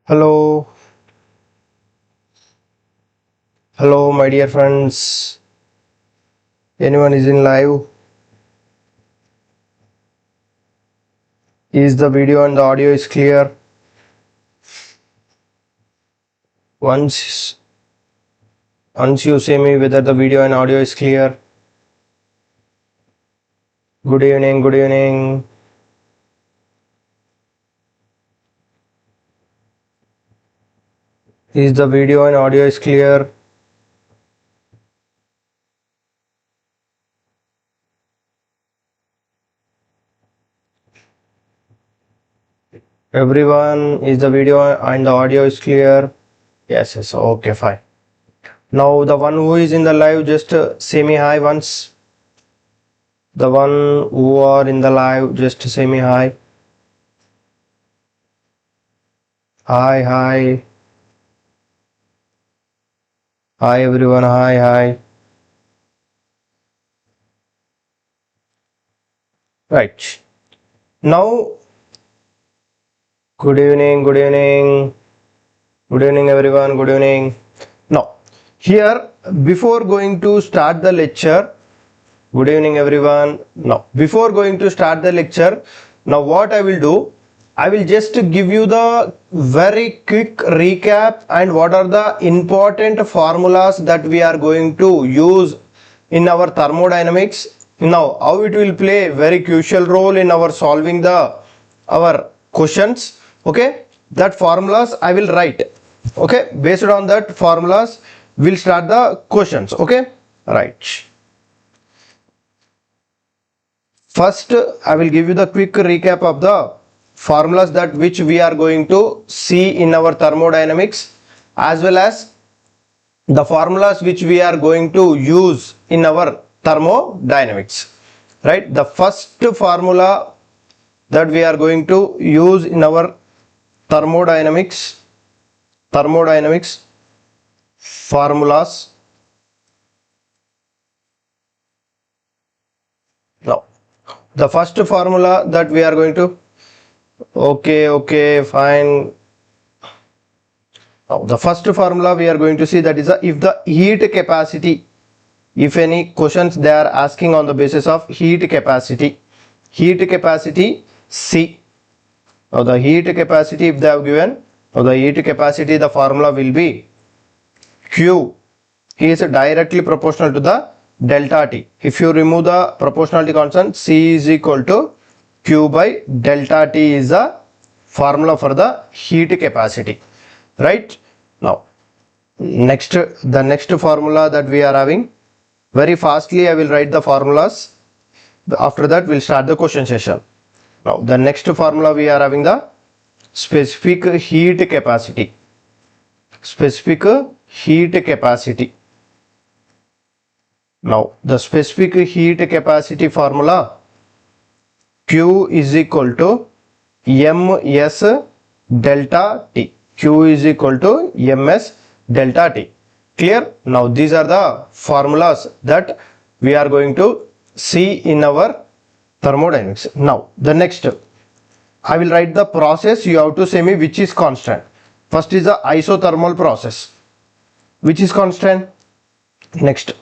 Hello, hello, my dear friends. Anyone is in live? Is the video and the audio is clear? Once you say me whether the video and audio is clear. Good evening, good evening. Is the video and audio is clear? Everyone, is the video and the audio is clear? Yes, okay, fine. Now the one who is in the live, just say me hi once. The one who are in the live, just say me hi. Hi. Hi everyone, hi. Right. Now, good evening everyone, good evening. Now, here, before going to start the lecture, good evening everyone. Now, before going to start the lecture, now what I will do, I will just give you the very quick recap and what are the important formulas that we are going to use in our thermodynamics. Now, how it will play a very crucial role in our solving our questions. Okay, that formulas I will write. Okay, based on that formulas, we'll start the questions. Okay, right. First, I will give you the quick recap of the formulas that which we are going to see in our thermodynamics, as well as the formulas which we are going to use in our thermodynamics. Right, the first formula that we are going to use in our thermodynamics formulas. Now, the first formula that we are going to, okay, fine. Now, the first formula we are going to see, that is if the heat capacity, if any questions they are asking on the basis of heat capacity C. Now, the heat capacity, if they have given, now the heat capacity, the formula will be Q is directly proportional to the delta T. If you remove the proportionality constant, C is equal to Q by delta T is the formula for the heat capacity. Right? Now, the next formula that we are having, very fastly I will write the formulas. After that, we'll start the question session. Now, the next formula we are having the specific heat capacity. Now, the specific heat capacity formula, Q is equal to ms delta T. Q is equal to ms delta T. Clear? Now, these are the formulas that we are going to see in our thermodynamics. Now, the next, I will write the process. You have to say me which is constant. First is the isothermal process, which is constant. Next,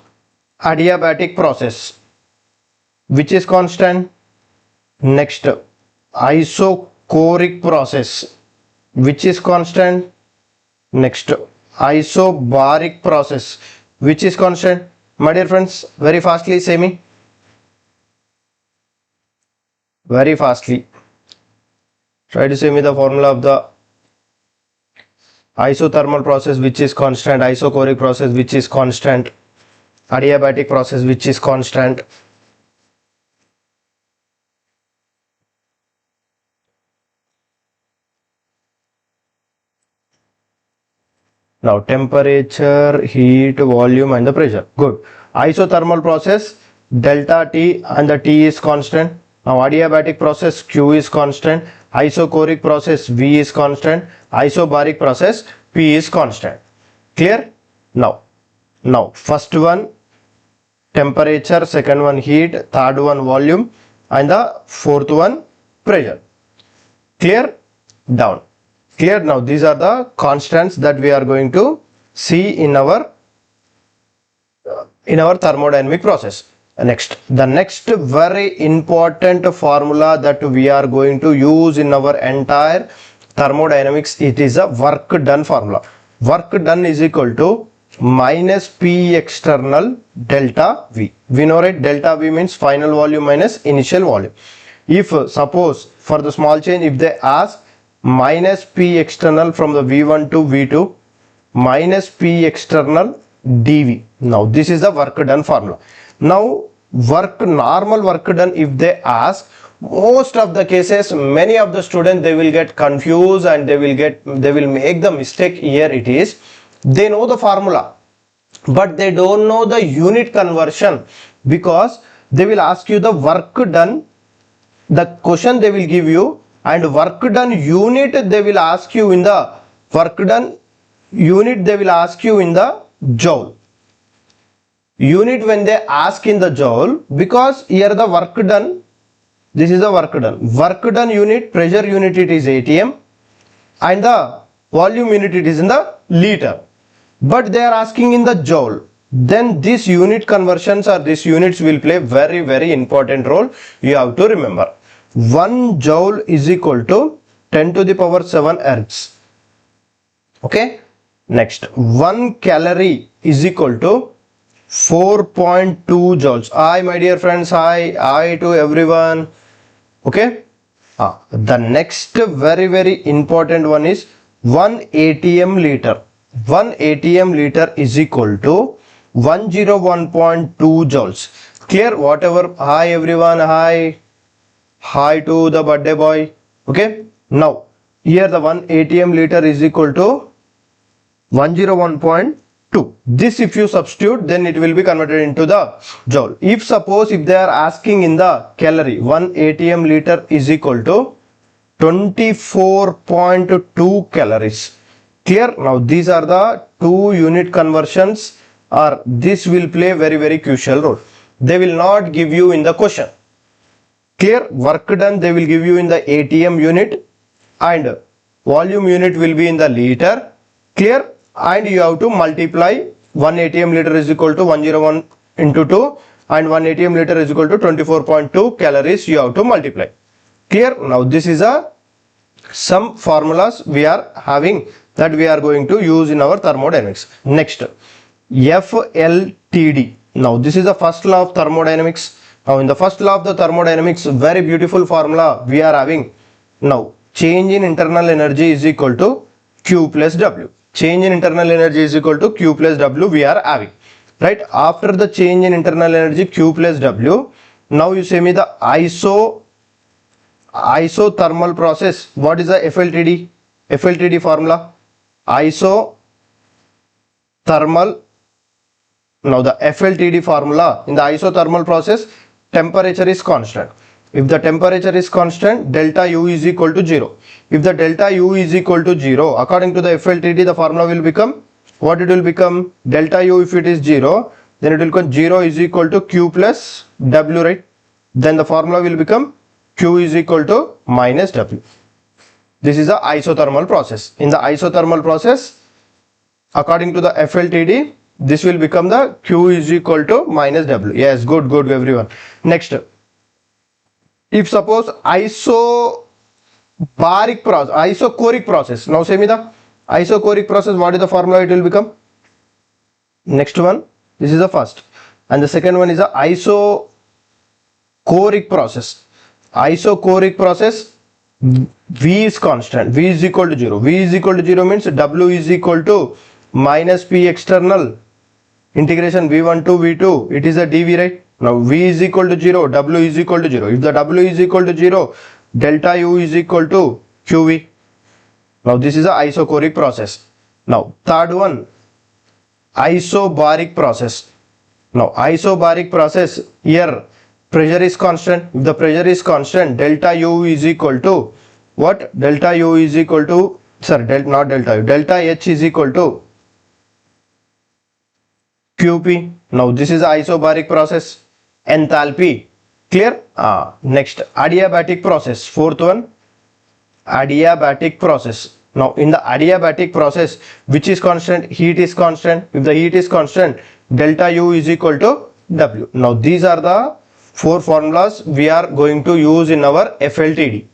adiabatic process, which is constant. Next, isochoric process, which is constant. Next, isobaric process, which is constant. My dear friends, very fastly say me. Very fastly. Try to say me the formula of the isothermal process, which is constant, isochoric process, which is constant, adiabatic process, which is constant. Now, temperature, heat, volume and the pressure. Good. Isothermal process, delta T and the T is constant. Now, adiabatic process, Q is constant. Isochoric process, V is constant. Isobaric process, P is constant. Clear? Now, first one temperature, second one heat, third one volume and the fourth one pressure. Clear? Down. Clear? Now these are the constants that we are going to see in our thermodynamic process. Next, the next very important formula that we are going to use in our entire thermodynamics, it is a work done formula. Work done is equal to minus P external delta V. We know, right? Delta V means final volume minus initial volume. If suppose for the small change, if they ask minus P external from the V1 to V2 minus P external dV. Now this is the work done formula. Now normal work done, if they ask, most of the cases, many of the students, they will get confused and they will make the mistake. Here it is, they know the formula but they don't know the unit conversion, because they will ask you the work done, the question they will give you, and work done unit they will ask you in the work done unit they will ask you in the joule unit when they ask in the joule, because here the work done, this is the work done unit, pressure unit it is atm, and the volume unit it is in the liter, but they are asking in the joule. Then this unit conversions or these units will play very important role. You have to remember 1 joule is equal to 10 to the power 7 ergs. Okay, next 1 calorie is equal to 4.2 joules. Hi my dear friends, hi to everyone. Okay, the next very important one is 1 atm liter. 1 atm liter is equal to 101.2 joules. Clear? Whatever. Hi everyone, hi to the birthday boy. Okay, now here the 1 atm liter is equal to 101.2. This if you substitute, then it will be converted into the joule. If suppose if they are asking in the calorie, 1 atm liter is equal to 24.2 calories. Clear? Now these are the two unit conversions, or this will play very crucial role. They will not give you in the question. Clear? Work done they will give you in the atm unit, and volume unit will be in the liter. Clear? And you have to multiply 1 atm liter is equal to 101 into 2, and 1 atm liter is equal to 24.2 calories. You have to multiply. Clear? Now this is some formulas we are having that we are going to use in our thermodynamics. Next, FLTD. Now this is the first law of thermodynamics. Now in the first law of the thermodynamics, very beautiful formula we are having. Now change in internal energy is equal to Q plus W. Change in internal energy is equal to Q plus W we are having. Right? After the change in internal energy Q plus W, now you say me the isothermal process. What is the FLTD? FLTD formula? Isothermal. Now the FLTD formula, in the isothermal process, temperature is constant. If the temperature is constant, delta U is equal to 0. If the delta U is equal to 0, according to the FLTD, the formula will become, what it will become? Delta U, if it is 0, then it will become 0 is equal to Q plus W, right? Then the formula will become Q is equal to minus W. This is the isothermal process. In the isothermal process, according to the FLTD, this will become the Q is equal to minus W. Yes, good everyone. Next, if suppose isobaric process, isochoric process. Now say me the isochoric process, what is the formula it will become? Next one, this is the first, and the second one is the isochoric process. Isochoric process, V is constant, V is equal to 0. V is equal to 0 means W is equal to minus P external integration V1 to V2. It is a dV, right? Now V is equal to 0, W is equal to 0. If the W is equal to 0, delta U is equal to QV. Now this is a isochoric process. Now third one, isobaric process. Now isobaric process, here pressure is constant. If the pressure is constant, delta U is equal to what? Delta U is equal to, not delta U, delta H is equal to QP. Now this is isobaric process. Enthalpy, clear? Next, adiabatic process, fourth one, adiabatic process. Now in the adiabatic process, which is constant? Heat is constant. If the heat is constant, delta U is equal to W. Now these are the four formulas we are going to use in our FLTD.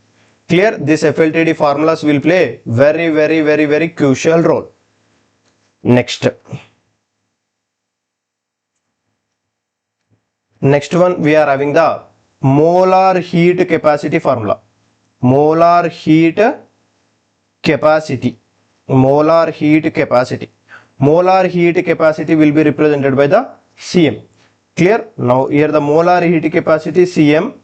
Clear? This FLTD formulas will play very crucial role. Next one, we are having the molar heat capacity formula. Molar heat capacity. Molar heat capacity. Molar heat capacity will be represented by the Cm. Clear? Now here the molar heat capacity Cm,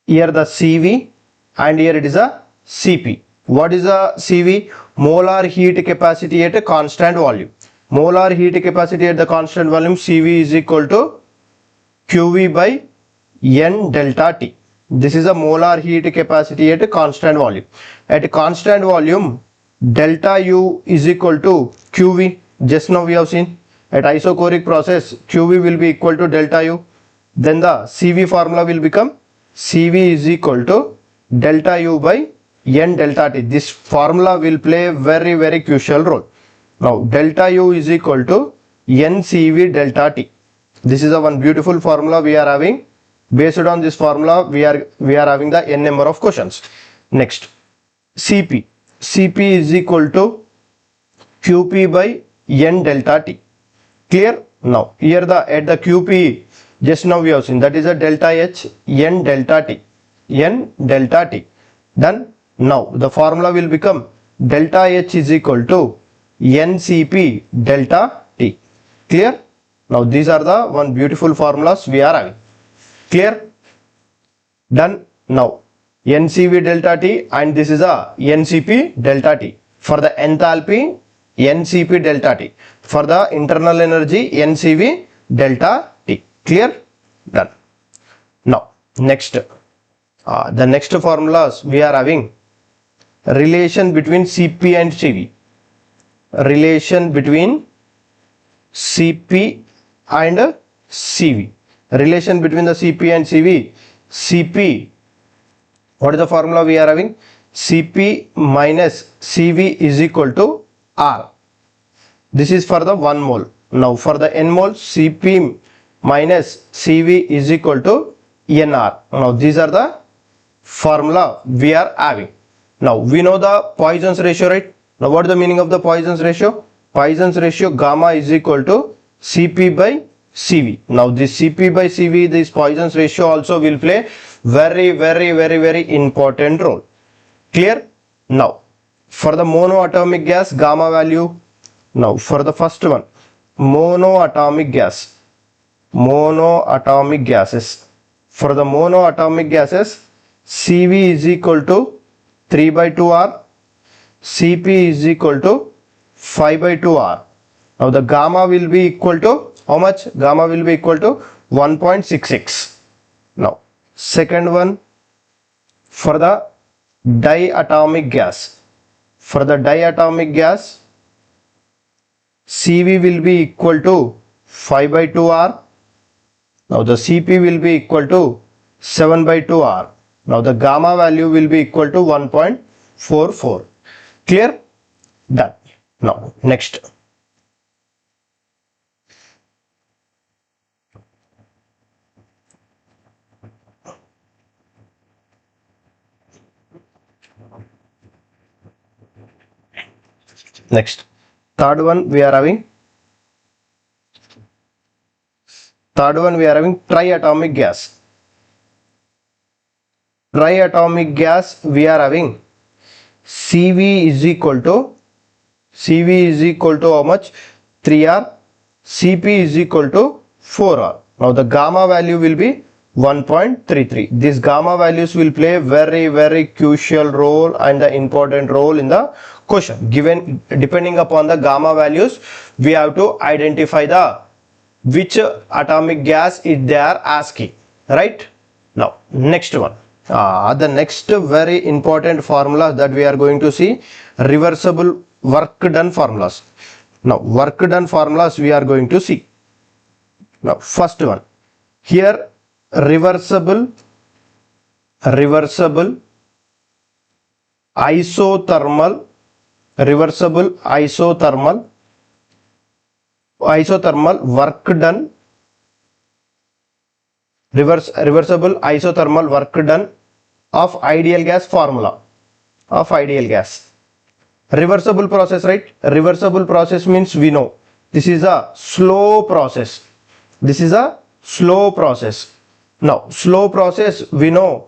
here the Cv, and here it is a Cp. What is the Cv? Molar heat capacity at a constant volume. Molar heat capacity at the constant volume, Cv is equal to Qv by N delta T. This is a molar heat capacity at a constant volume. At a constant volume, delta U is equal to Qv. Just now we have seen. At isochoric process, Qv will be equal to delta U. Then the Cv formula will become Cv is equal to delta U by N delta T. This formula will play very crucial role. Now delta U is equal to NCV delta T. This is a one beautiful formula we are having. Based on this formula, we are having the n number of questions. Next, Cp. Cp is equal to Qp by N delta T. Clear? Now here at the Qp, just now we have seen, that is a delta H, N delta T. N delta T. Then now the formula will become delta H is equal to NCP delta T. Clear? Now these are the one beautiful formulas we are having. Clear? Done. Now NCV delta T, and this is a NCP delta T. For the enthalpy, NCP delta T. For the internal energy, NCV delta T. Clear? Done. Now next, the next formulas we are having relation between Cp and Cv. Relation between Cp and Cv. Relation between the Cp and Cv. Cp, what is the formula we are having? Cp minus Cv is equal to R. This is for the 1 mole. Now for the n mole, Cp minus Cv is equal to NR. Now these are the formula we are having. Now we know the Poisson's ratio, right? Now what is the meaning of the Poisson's ratio? Poisson's ratio gamma is equal to Cp by Cv. Now this Cp by Cv, this Poisson's ratio also will play very important role. Clear? Now for the monoatomic gas, gamma value. Now for the first one, monoatomic gas. Monoatomic gases. For the monoatomic gases, Cv is equal to 3 by 2R. Cp is equal to 5 by 2R. Now the gamma will be equal to how much? Gamma will be equal to 1.66. Now second one, for the diatomic gas. For the diatomic gas, Cv will be equal to 5 by 2R. Now the Cp will be equal to 7 by 2R. Now the gamma value will be equal to 1.44. Clear? Done. Now next. Next, third one we are having triatomic gas. Triatomic gas we are having Cv is equal to how much? 3R. Cp is equal to 4R. Now the gamma value will be 1.33. These gamma values will play very crucial role and the important role in the question. Given depending upon the gamma values, we have to identify the which atomic gas is they are asking, right? Now next one, the next very important formula that we are going to see, reversible work done formulas. Now work done formulas we are going to see. Now first one, here reversible isothermal, reversible isothermal work done, reversible isothermal work done of ideal gas formula, of ideal gas. Reversible process, right? Reversible process means we know this is a slow process. This is a slow process. Now, slow process, we know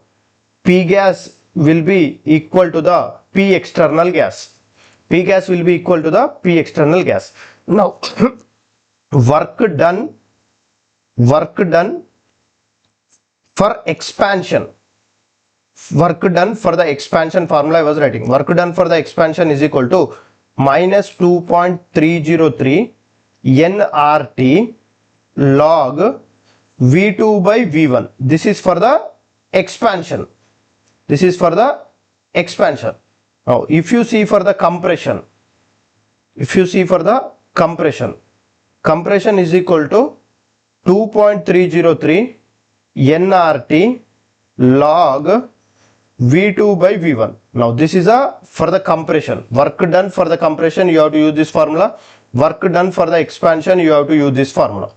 P gas will be equal to the P external gas. P gas will be equal to the P external gas. Now, work done for expansion. Work done for the expansion formula I was writing. Work done for the expansion is equal to minus 2.303 nRT log V2 by V1. This is for the expansion. This is for the expansion. Now, if you see for the compression, compression is equal to 2.303 nRT log V2 by V1. Now, this is for the compression. Work done for the compression, you have to use this formula. Work done for the expansion, you have to use this formula.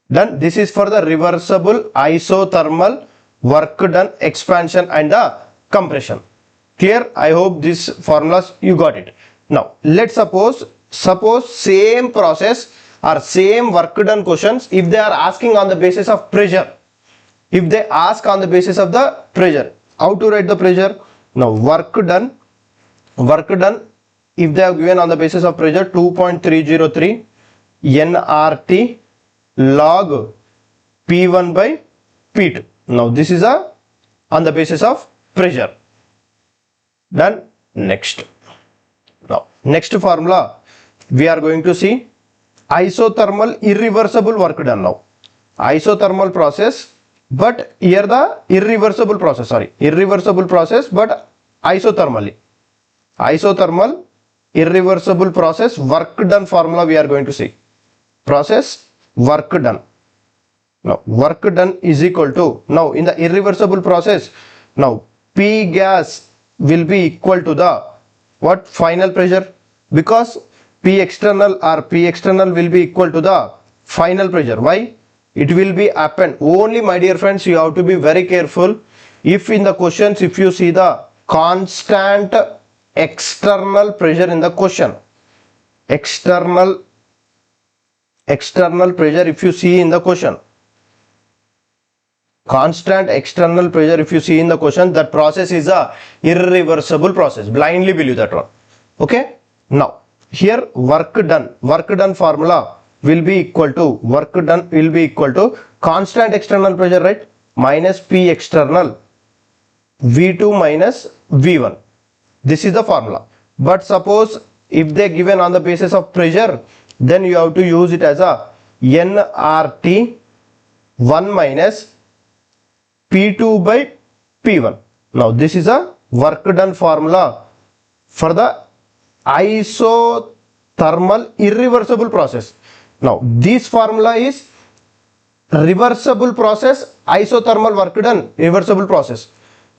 Then this is for the reversible isothermal work done, expansion and the compression. Clear? I hope these formulas you got it. Now, let's suppose same process or same work done questions, if they are asking on the basis of pressure. If they ask on the basis of the pressure, how to write the pressure? Now, work done, if they have given on the basis of pressure 2.303 nRT log P1 by P2. Now, this is on the basis of pressure. Done. Next. Now, next formula we are going to see isothermal irreversible work done. Now, isothermal process, but here the irreversible process, but isothermally. Isothermal irreversible process work done formula we are going to see. Process work done. Now, work done is equal to, now in the irreversible process, now P gas will be equal to the what? Final pressure, because P external will be equal to the final pressure. Why? It will be append. Only, my dear friends, you have to be very careful. If in the questions, if you see the constant external pressure in the question, external pressure if you see in the question, constant external pressure if you see in the question, that process is a irreversible process. Blindly believe that one. Okay. Now, here work done formula will be equal to constant external pressure, right? Minus P external V2 minus V1. This is the formula. But suppose if they given on the basis of pressure, then you have to use it as a nRT 1 minus P2 by P1. Now, this is a work done formula for the isothermal irreversible process. Now, this formula is reversible process, isothermal work done, reversible process.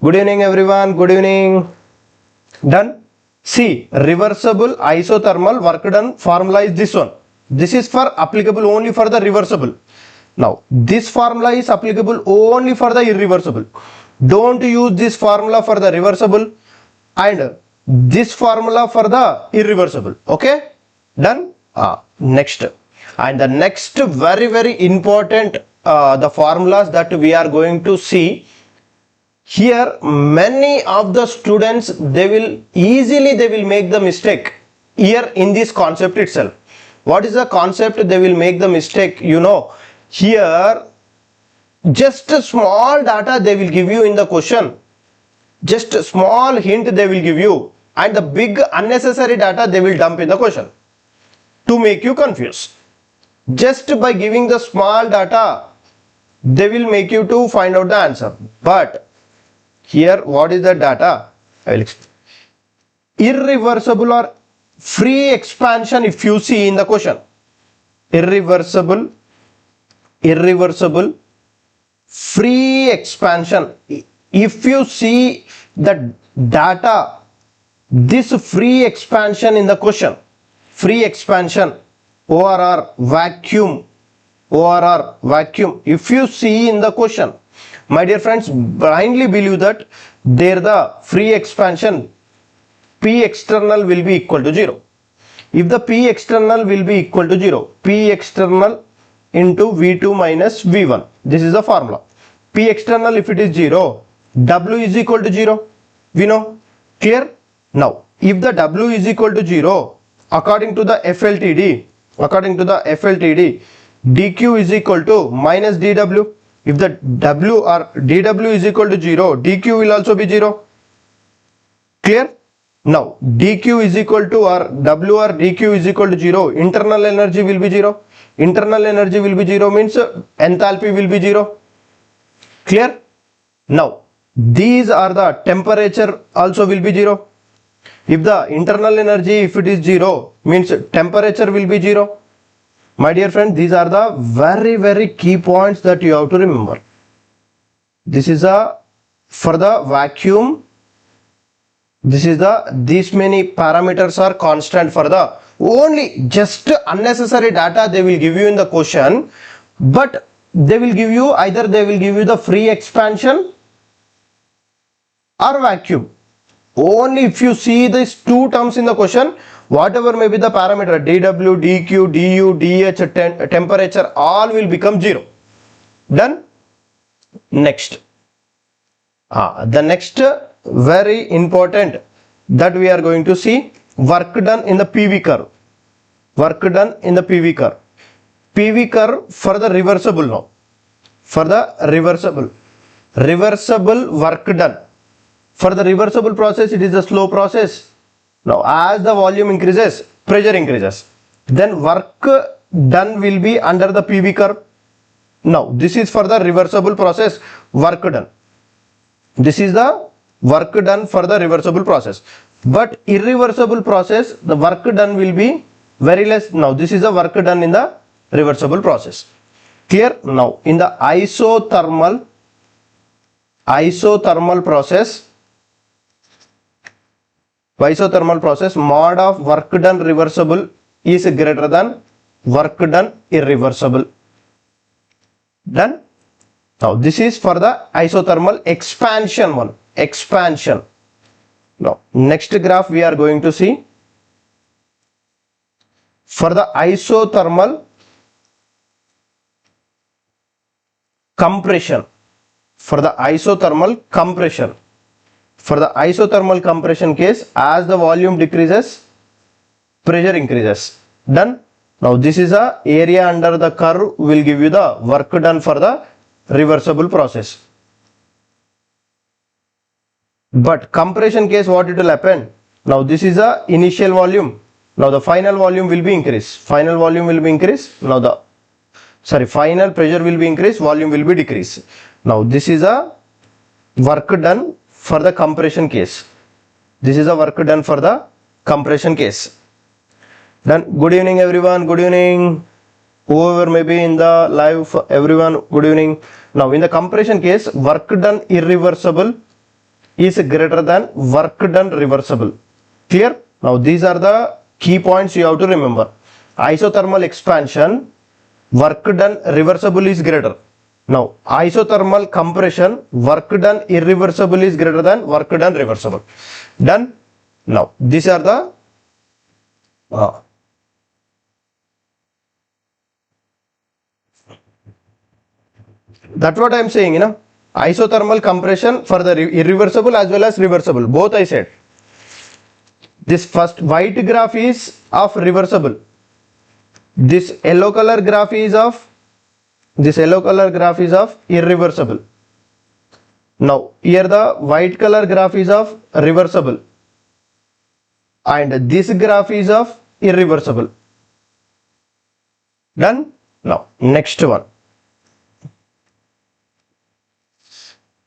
Good evening everyone, good evening. Done. See, reversible isothermal work done formula is this one. This is for applicable only for the reversible. Now, this formula is applicable only for the irreversible. Don't use this formula for the reversible and this formula for the irreversible. Okay? Done? Next. And the next very important the formulas that we are going to see. Here many of the students, they will make the mistake here in this concept itself. What is the concept? They will make the mistake, you know, here just a small data they will give you in the question, just a small hint they will give you, and the big unnecessary data they will dump in the question to make you confused. Just by giving the small data they will make you to find out the answer. But here what is the data? I will explain. Irreversible or free expansion, if you see in the question, irreversible free expansion, if you see the data, this free expansion in the question, free expansion, ORR, vacuum, ORR, vacuum, if you see in the question, my dear friends, blindly believe that there the free expansion P external will be equal to 0. If the P external will be equal to 0, P external into V2 minus V1, this is the formula. P external, if it is 0, W is equal to 0, we know, clear? Now, if the W is equal to 0, according to the FLTD, dq is equal to minus dw. If the W or dw is equal to 0, dq will also be 0. Clear? Now, dq is equal to or W or dq is equal to 0, internal energy will be 0. Internal energy will be 0 means enthalpy will be 0. Clear? Now, these are the temperature also will be 0. If the internal energy, if it is 0, means temperature will be 0. My dear friend, these are the very key points that you have to remember. This is for the vacuum. This is these many parameters are constant for the only just unnecessary data they will give you in the question, but they will give you either the free expansion or vacuum. Only if you see these two terms in the question, whatever may be the parameter dw, dq, du, dh, temperature, all will become 0. Done? Next. The next very important that we are going to see, work done in the PV curve. Work done in the PV curve. PV curve for the reversible now. For the reversible work done. For the reversible process, it is a slow process. Now, as the volume increases, pressure increases. Then work done will be under the PV curve. Now, this is for the reversible process, work done. This is the work done for the reversible process. But irreversible process, the work done will be very less. Now, this is the work done in the reversible process. Clear? Now, in the isothermal process, mod of work done reversible is greater than work done irreversible. Done? Now, this is for the isothermal expansion one. Expansion. Now, next graph we are going to see for the isothermal compression. For the isothermal compression. For the isothermal compression case, as the volume decreases, pressure increases. Done? Now, this is a area under the curve will give you the work done for the reversible process. But compression case, what it will happen? Now, this is a initial volume. Now, the final volume will be increased. Final volume will be increased. Now, final pressure will be increased, volume will be decreased. Now, this is a work done for the compression case. This is a work done for the compression case. Done. Good evening, everyone. Good evening. Whoever may be in the live, everyone, good evening. Now, in the compression case, work done irreversible is greater than work done reversible. Clear? Now, these are the key points you have to remember. Isothermal expansion, work done reversible is greater. Now, isothermal compression, work done irreversible is greater than work done reversible. Done? Now, these are the that's what I am saying, isothermal compression for the irreversible as well as reversible, both I said. This first white graph is of reversible. This yellow color graph is of irreversible. Now, here the white color graph is of reversible and this graph is of irreversible. Done? Now, next one.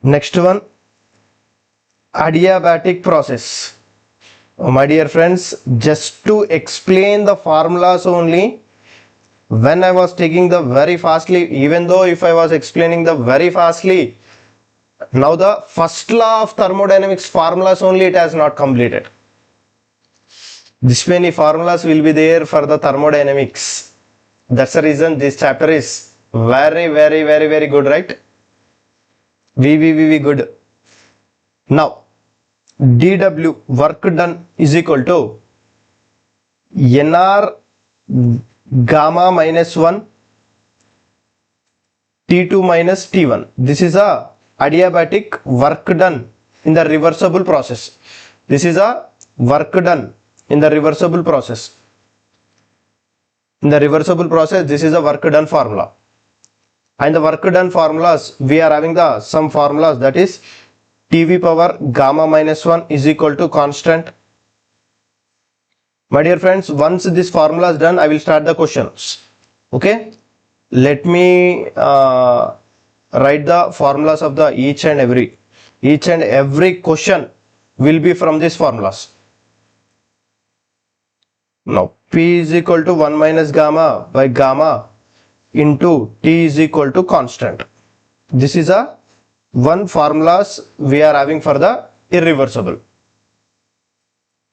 Next one, adiabatic process. My dear friends, just to explain the formulas only, when I was taking the very fastly, even though if I was explaining the very fastly, Now the first law of thermodynamics formulas only it has not completed. This many formulas will be there for the thermodynamics. That's the reason this chapter is very good, right? Good. Now dw work done is equal to nr gamma minus 1 T2 minus T1. This is a adiabatic work done in the reversible process. This is a work done in the reversible process. In the reversible process, this is a work done formula. And the work done formulas, we are having the some formulas, that is TV power gamma minus 1 is equal to constant. My dear friends, once this formula is done, I will start the questions. Okay. Let me write the formulas of the each and every question will be from these formulas. Now P is equal to 1 minus gamma by gamma into T is equal to constant. This is a one formulas we are having for the irreversible.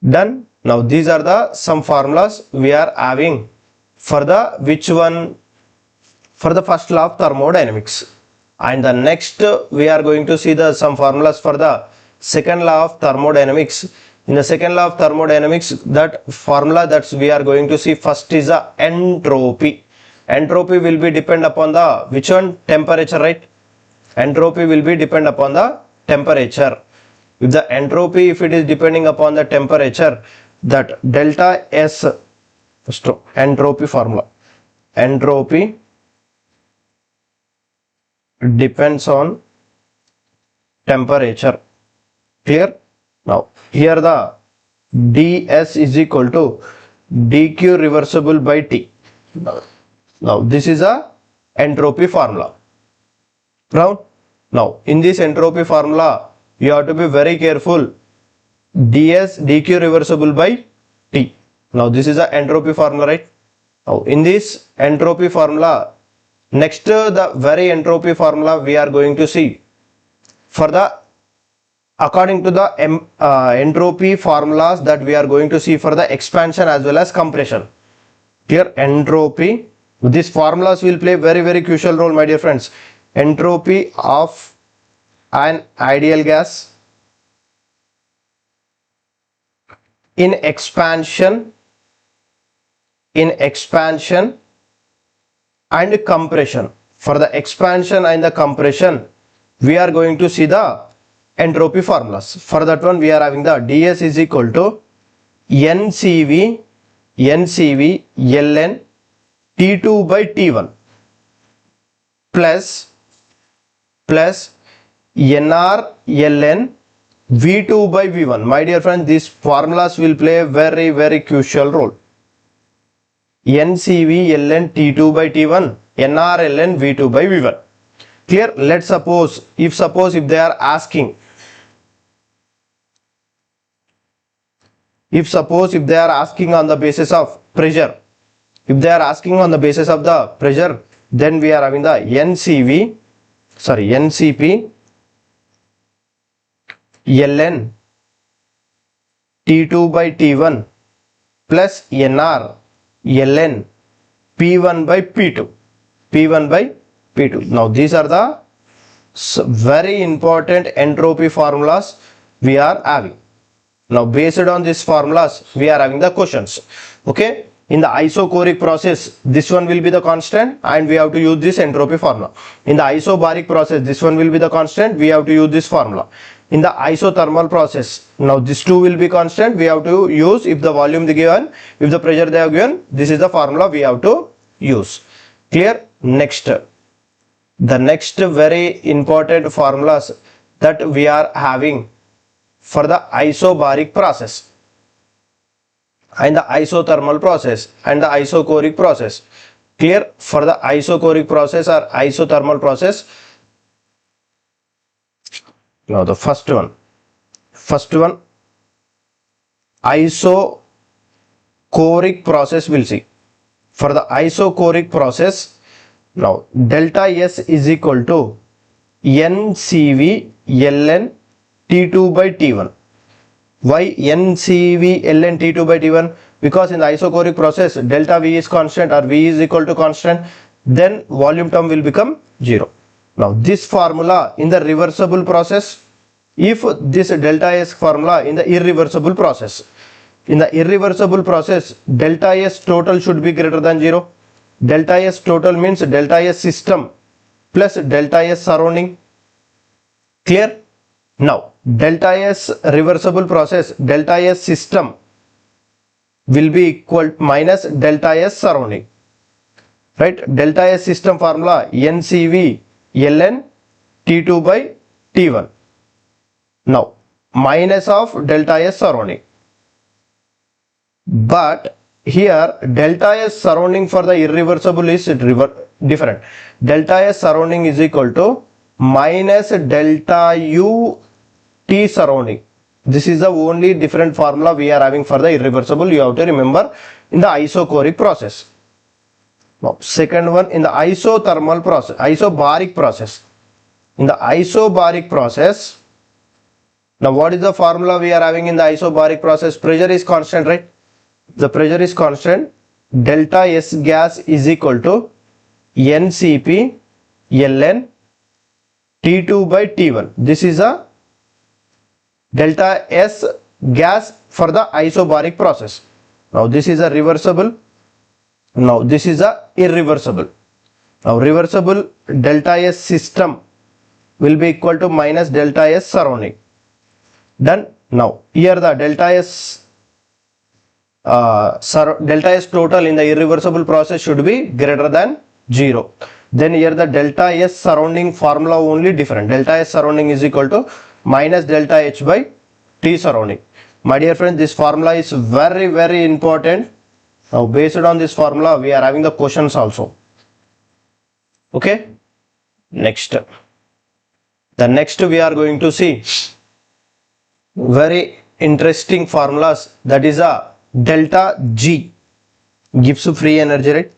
Done. Now these are the some formulas we are having for the which one, for the first law of thermodynamics. And the next we are going to see the some formulas for the second law of thermodynamics. In the second law of thermodynamics, that formula that we are going to see first is the entropy. Entropy will be depend upon the which one, temperature, right? Entropy will be depend upon the temperature. If the entropy, if it is depending upon the temperature, that delta S, first entropy formula, entropy depends on temperature. Clear? Now here the ds is equal to dq reversible by T. Now this is a entropy formula. Now in this entropy formula you have to be very careful. ds dq reversible by T. Now this is a entropy formula, right? Now in this entropy formula, next the very entropy formula we are going to see for the according to the entropy formulas that we are going to see for the expansion as well as compression. Here entropy, these formulas will play very crucial role, my dear friends. Entropy of an ideal gas in expansion and compression. For the expansion and the compression we are going to see the entropy formulas. For that one we are having the ds is equal to ncv ln T2 by T1 plus nr ln V2 by V1. My dear friend, these formulas will play a very crucial role. ncv ln T2 by T1, nr ln V2 by V1. Clear? Let's suppose if they are asking, if they are asking on the basis of pressure, then we are having the ncp ln T2 by T1 plus nr ln P1 by P2. Now these are the very important entropy formulas we are having. Now based on these formulas we are having the questions. Okay, in the isochoric process this one will be the constant and we have to use this entropy formula. In the isobaric process this one will be the constant, we have to use this formula. In the isothermal process, now this two will be constant, we have to use, if the volume they given, if the pressure they have given, this is the formula we have to use. Clear? Next, the next very important formulas that we are having for the isobaric process and the isothermal process and the isochoric process. Clear? For the isochoric process or isothermal process, now the first one isochoric process we'll see. For the isochoric process, now delta S is equal to NCV ln T2 by T1. Why NCV ln T2 by T1? Because in the isochoric process delta V is constant or V is equal to constant, then volume term will become 0. Now this formula in the reversible process, if this delta S formula in the irreversible process, in the irreversible process delta S total should be greater than 0. Delta S total means delta S system plus delta S surrounding. Clear? Now delta S reversible process, delta S system will be equal minus delta S surrounding. Right? Delta S system formula NCV ln T2 by T1. Now minus of delta S surrounding. But here delta S surrounding for the irreversible is different. Delta S surrounding is equal to minus delta U T surrounding. This is the only different formula we are having for the irreversible. You have to remember in the isochoric process. Now second one, in the isothermal process, isobaric process. In the isobaric process, now what is the formula we are having in the isobaric process? Pressure is constant, right? The pressure is constant. Delta S gas is equal to NCP ln T2 by T1. This is a delta S gas for the isobaric process. Now this is a reversible. Now this is a irreversible. Now reversible delta S system will be equal to minus delta S surrounding. Done. Now here the delta S total in the irreversible process should be greater than 0. Then here the delta S surrounding formula only different. Delta S surrounding is equal to minus delta H by T surrounding. My dear friends, this formula is very, very important. Now based on this formula we are having the questions also. Okay. Next. The next we are going to see very interesting formulas, that is a delta G gives free energy, right?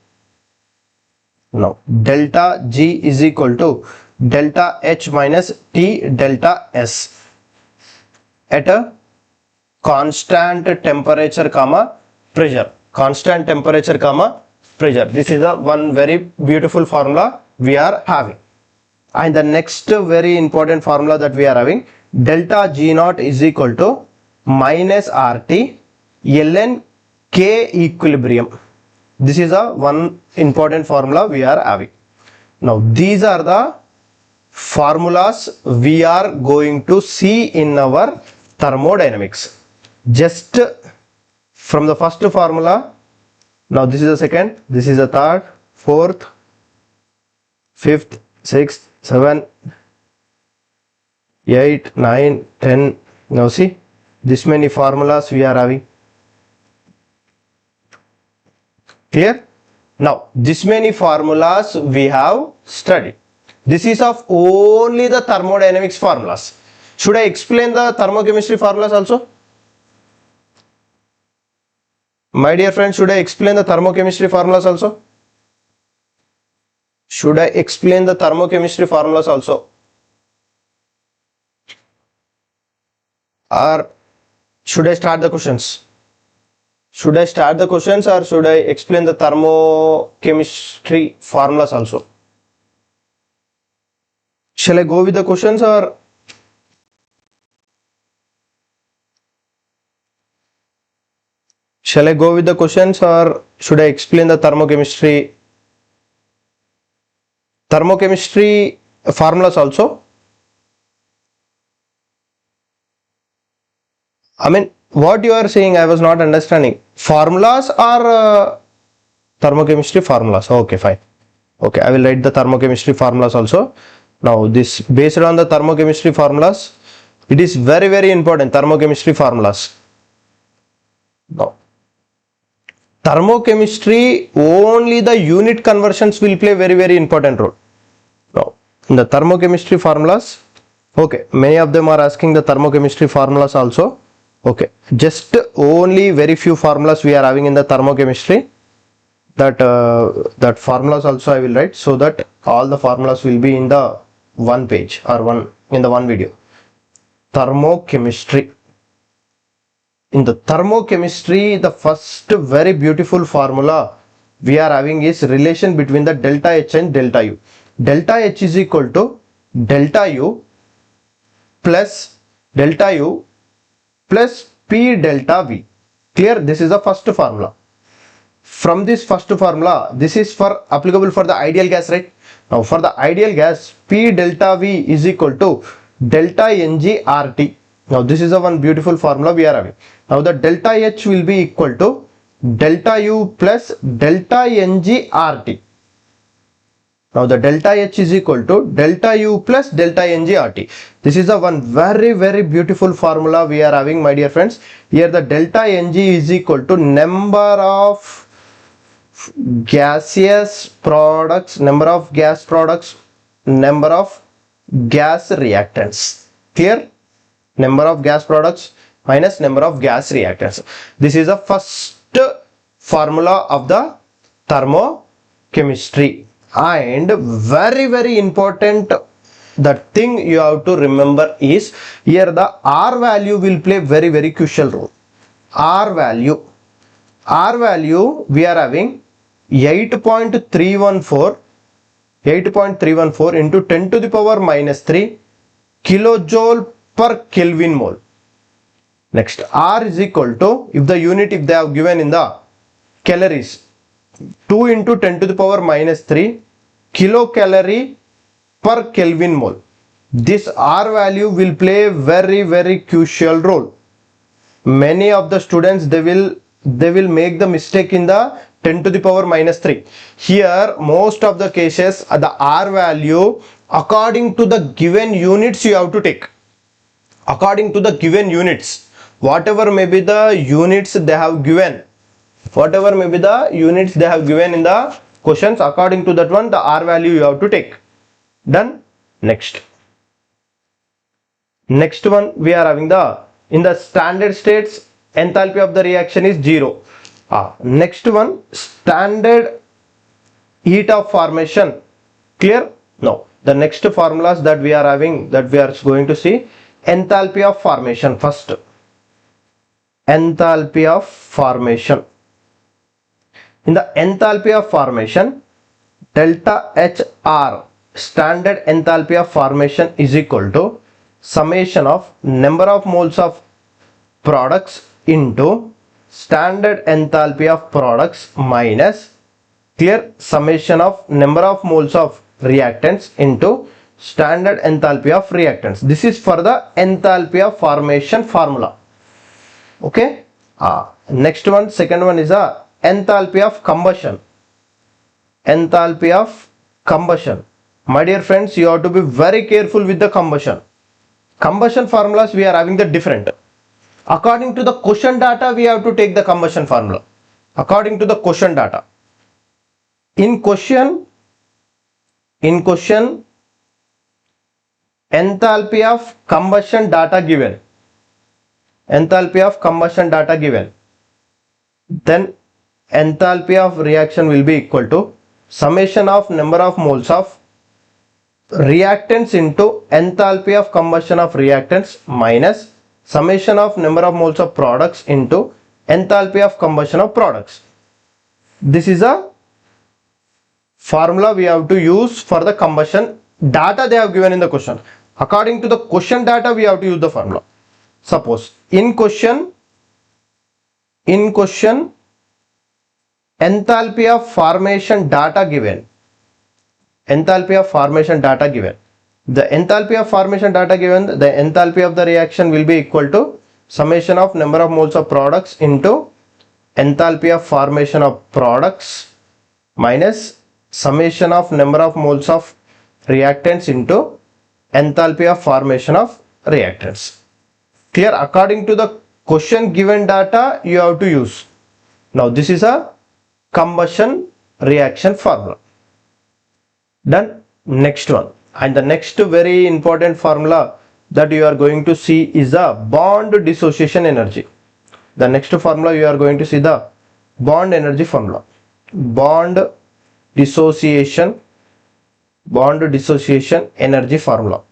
Now delta G is equal to delta H minus T delta S at a constant temperature comma pressure. Constant temperature comma pressure. This is a one very beautiful formula we are having. And the next very important formula that we are having, delta G naught is equal to minus RT ln K equilibrium. This is a one important formula we are having. Now these are the formulas we are going to see in our thermodynamics. Just from the first formula, now this is the second, this is the third, fourth, fifth, sixth, 7, 8, 9, 10. Now see, this many formulas we are having. Clear? Now this many formulas we have studied. This is of only the thermodynamics formulas. Should I explain the thermochemistry formulas also? My dear friends, should I explain the thermochemistry formulas also? Should I explain the thermochemistry formulas also? Or should I start the questions? Should I start the questions or should I explain the thermochemistry formulas also? Shall I go with the questions or? Shall I go with the questions or should I explain the thermochemistry formulas also? I mean, what you are saying I was not understanding. Formulas or thermochemistry formulas? Okay, fine. Okay, I will write the thermochemistry formulas also. Now this based on the thermochemistry formulas, it is very, very important, thermochemistry formulas. Now thermochemistry, only the unit conversions will play very, very important role. Now in the thermochemistry formulas, okay, many of them are asking the thermochemistry formulas also. Okay, just only very few formulas we are having in the thermochemistry. That formulas also I will write, so that all the formulas will be in the one page or one video. Thermochemistry. In the thermochemistry, the first very beautiful formula we are having is relation between the delta H and delta U. Delta H is equal to delta U plus P delta V. Clear? This is the first formula. From this first formula, this is for applicable for the ideal gas, right? Now for the ideal gas, P delta V is equal to delta Ng RT. Now this is a one beautiful formula we are having. Now the delta H will be equal to delta U plus delta Ng RT. Now the delta H is equal to delta U plus delta Ng RT. This is a one very beautiful formula we are having, my dear friends. Here the delta Ng is equal to number of gaseous products, number of gas products, number of gas reactants. Clear? Number of gas products minus number of gas reactants. This is the first formula of the thermochemistry. And very important, the thing you have to remember is here the R value will play very crucial role. R value we are having 8.314 into 10 to the power minus 3 kilojoule per Kelvin mole. Next, R is equal to, if they have given in the calories, 2 into 10 to the power minus 3 kilocalorie per Kelvin mole. This R value will play very crucial role. Many of the students, they will make the mistake in the 10 to the power minus 3. Here most of the cases the R value according to the given units you have to take. According to the given units, whatever may be the units they have given, in the questions, according to that one the R value you have to take. Done. Next one we are having in the standard states enthalpy of the reaction is 0. Next one, standard heat of formation. Clear? No. The next formulas that we are having, that we are going to see, enthalpy of formation first. Enthalpy of formation. In the enthalpy of formation, delta HR, standard enthalpy of formation, is equal to summation of number of moles of products into standard enthalpy of products minus clear summation of number of moles of reactants into standard enthalpy of reactants. This is for the enthalpy of formation formula. Okay. Next one, second one is a enthalpy of combustion. Enthalpy of combustion. My dear friends, you have to be very careful with the combustion. Combustion formulas we are having the different. According to the question data, we have to take the combustion formula. According to the question data. In question, enthalpy of combustion data given. Enthalpy of combustion data given. Then enthalpy of reaction will be equal to summation of number of moles of reactants into enthalpy of combustion of reactants minus summation of number of moles of products into enthalpy of combustion of products. This is a formula we have to use for the combustion data they have given in the question. According to the question data, we have to use the formula. Suppose in question enthalpy of formation data given. Enthalpy of formation data given. The enthalpy of formation data given, the enthalpy of the reaction will be equal to summation of number of moles of products into enthalpy of formation of products minus summation of number of moles of reactants into enthalpy of formation of reactants. Clear? According to the question given data you have to use. Now this is a combustion reaction formula. Done. Next one, and the next very important formula that you are going to see is the bond dissociation energy. The next formula you are going to see the bond energy formula. Bond dissociation bond dissociation energy formula.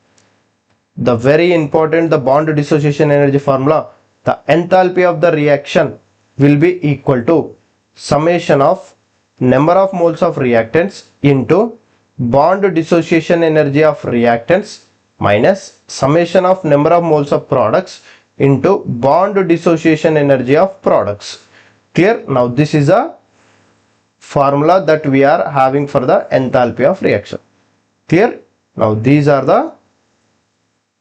The very important, the bond dissociation energy formula, the enthalpy of the reaction will be equal to summation of number of moles of reactants into bond dissociation energy of reactants minus summation of number of moles of products into bond dissociation energy of products. Clear? Now this is a formula that we are having for the enthalpy of reaction. Clear? Now these are the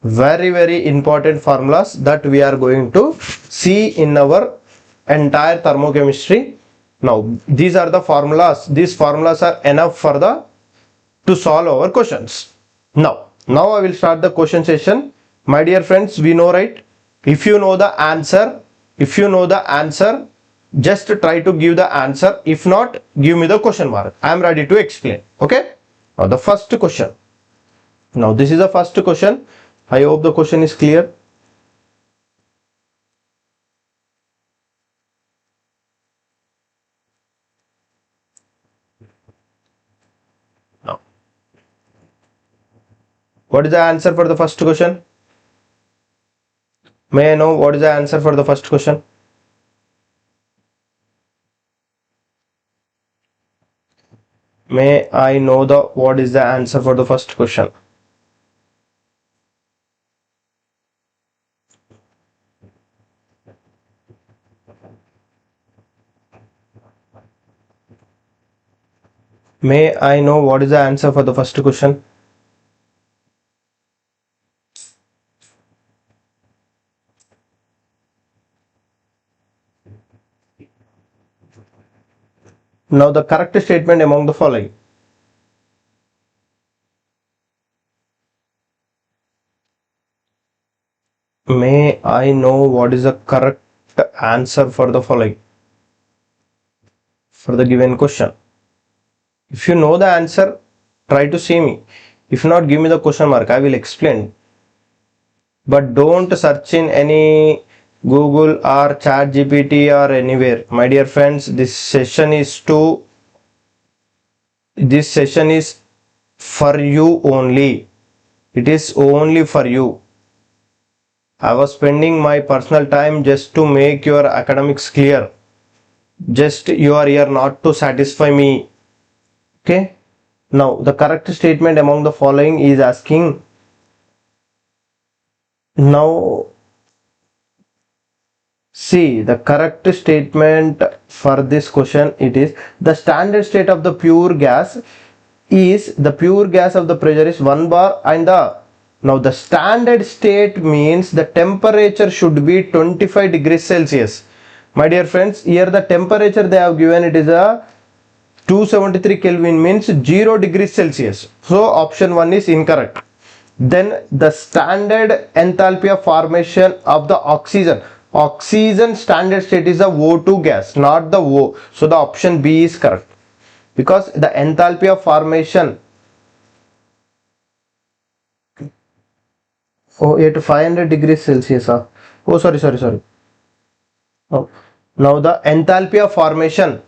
very important formulas that we are going to see in our entire thermochemistry. Now these are the formulas. These formulas are enough for the to solve our questions. Now I will start the question session. My dear friends, we know, right? If you know the answer, just try to give the answer. If not, give me the question mark. I am ready to explain. Okay? Now the first question. Now this is the first question. I hope the question is clear. Now, what is the answer for the first question? May I know what is the answer for the first question? May I know the what is the answer for the first question? May I know what is the answer for the first question? Now the correct statement among the following. May I know what is the correct answer for the following? For the given question. If you know the answer, try to see me. If not, give me the question mark. I will explain. But don't search in any Google or Chat GPT or anywhere. My dear friends, this session is for you only. It is only for you. I was spending my personal time just to make your academics clear. Just you are here not to satisfy me. Okay? Now the correct statement among the following is asking. Now see, the correct statement for this question, it is the standard state of the pure gas is the pure gas of the pressure is 1 bar and now the standard state means the temperature should be 25 degrees Celsius. My dear friends, here the temperature they have given, it is a 273 Kelvin means 0 degrees Celsius. So option 1 is incorrect. Then the standard enthalpy of formation of the oxygen standard state is a O2 gas, not the O. So the option B is correct, because the enthalpy of formation at 500 degrees Celsius. Oh, sorry. Oh. Now the enthalpy of formation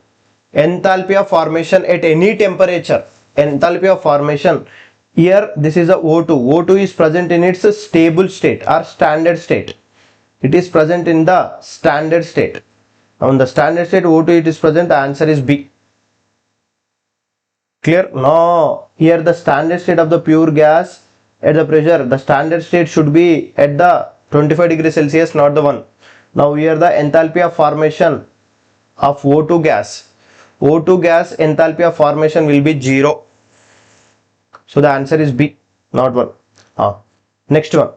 at any temperature, enthalpy of formation, here this is a O2. O2 is present in its stable state or standard state. It is present in the standard state. On the standard state O2 it is present, the answer is B. Clear? No, here the standard state of the pure gas at the pressure, the standard state should be at the 25 degrees Celsius, not the one. Now here the enthalpy of formation of O2 gas. O2 gas enthalpy of formation will be 0. So the answer is B, not 1. Next one.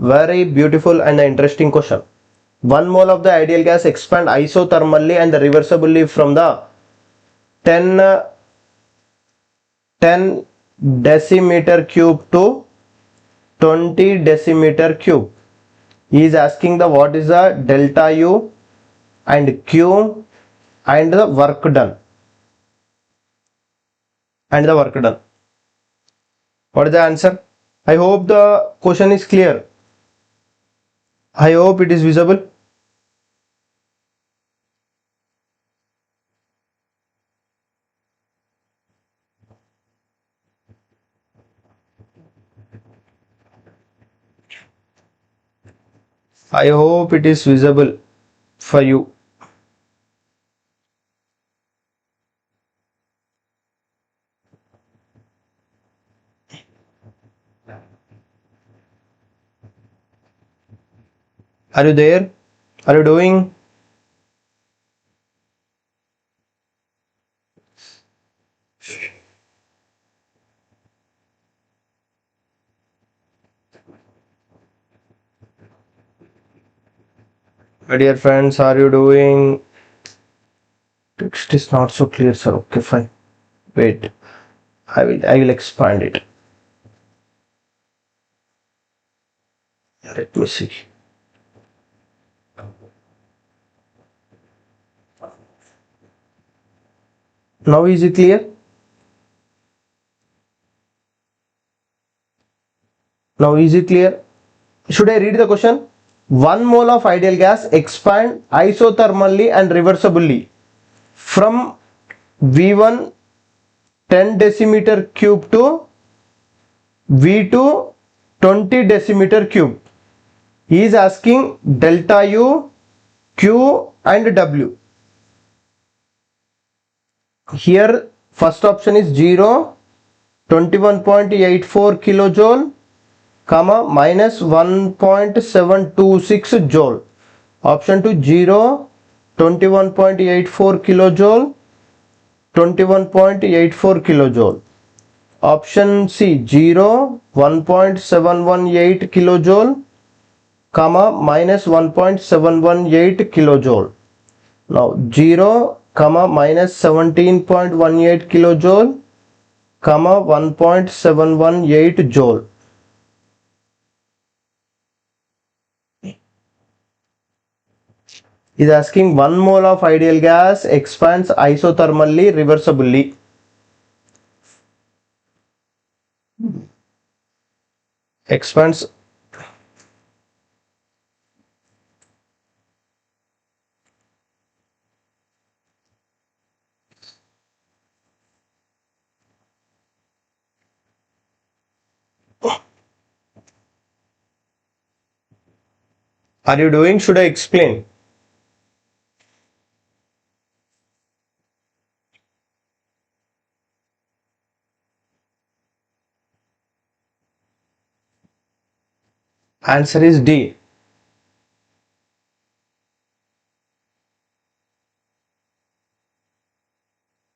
Very beautiful and interesting question. 1 mole of the ideal gas expand isothermally and reversibly from the 10 decimeter cube to 20 decimeter cube. He is asking the what is the delta U and Q and the work done. What is the answer? I hope the question is clear. I hope it is visible. I hope it is visible for you. Are you there? Are you doing? My dear friends, are you doing? Text is not so clear, sir. Okay, fine. Wait, I will expand it. Let me see. Now is it clear? Now is it clear? Should I read the question? 1 mole of ideal gas expand isothermally and reversibly from V1 10 decimeter cube to V2 20 decimeter cube. He is asking delta U, Q and W. Here first option is 0, 21.84 kilojoule, comma minus 1.726 joule. Option 2 0, 21.84 kilojoule, 21.84 kilojoule. Option C 0, 1.718 kilojoule, comma minus 1.718 kilojoule. Now 0, comma minus 17.18 kilojoule, comma 1.718 joule. Is asking 1 mole of ideal gas expands isothermally reversibly. Expands. Are you doing? Should I explain? Answer is D.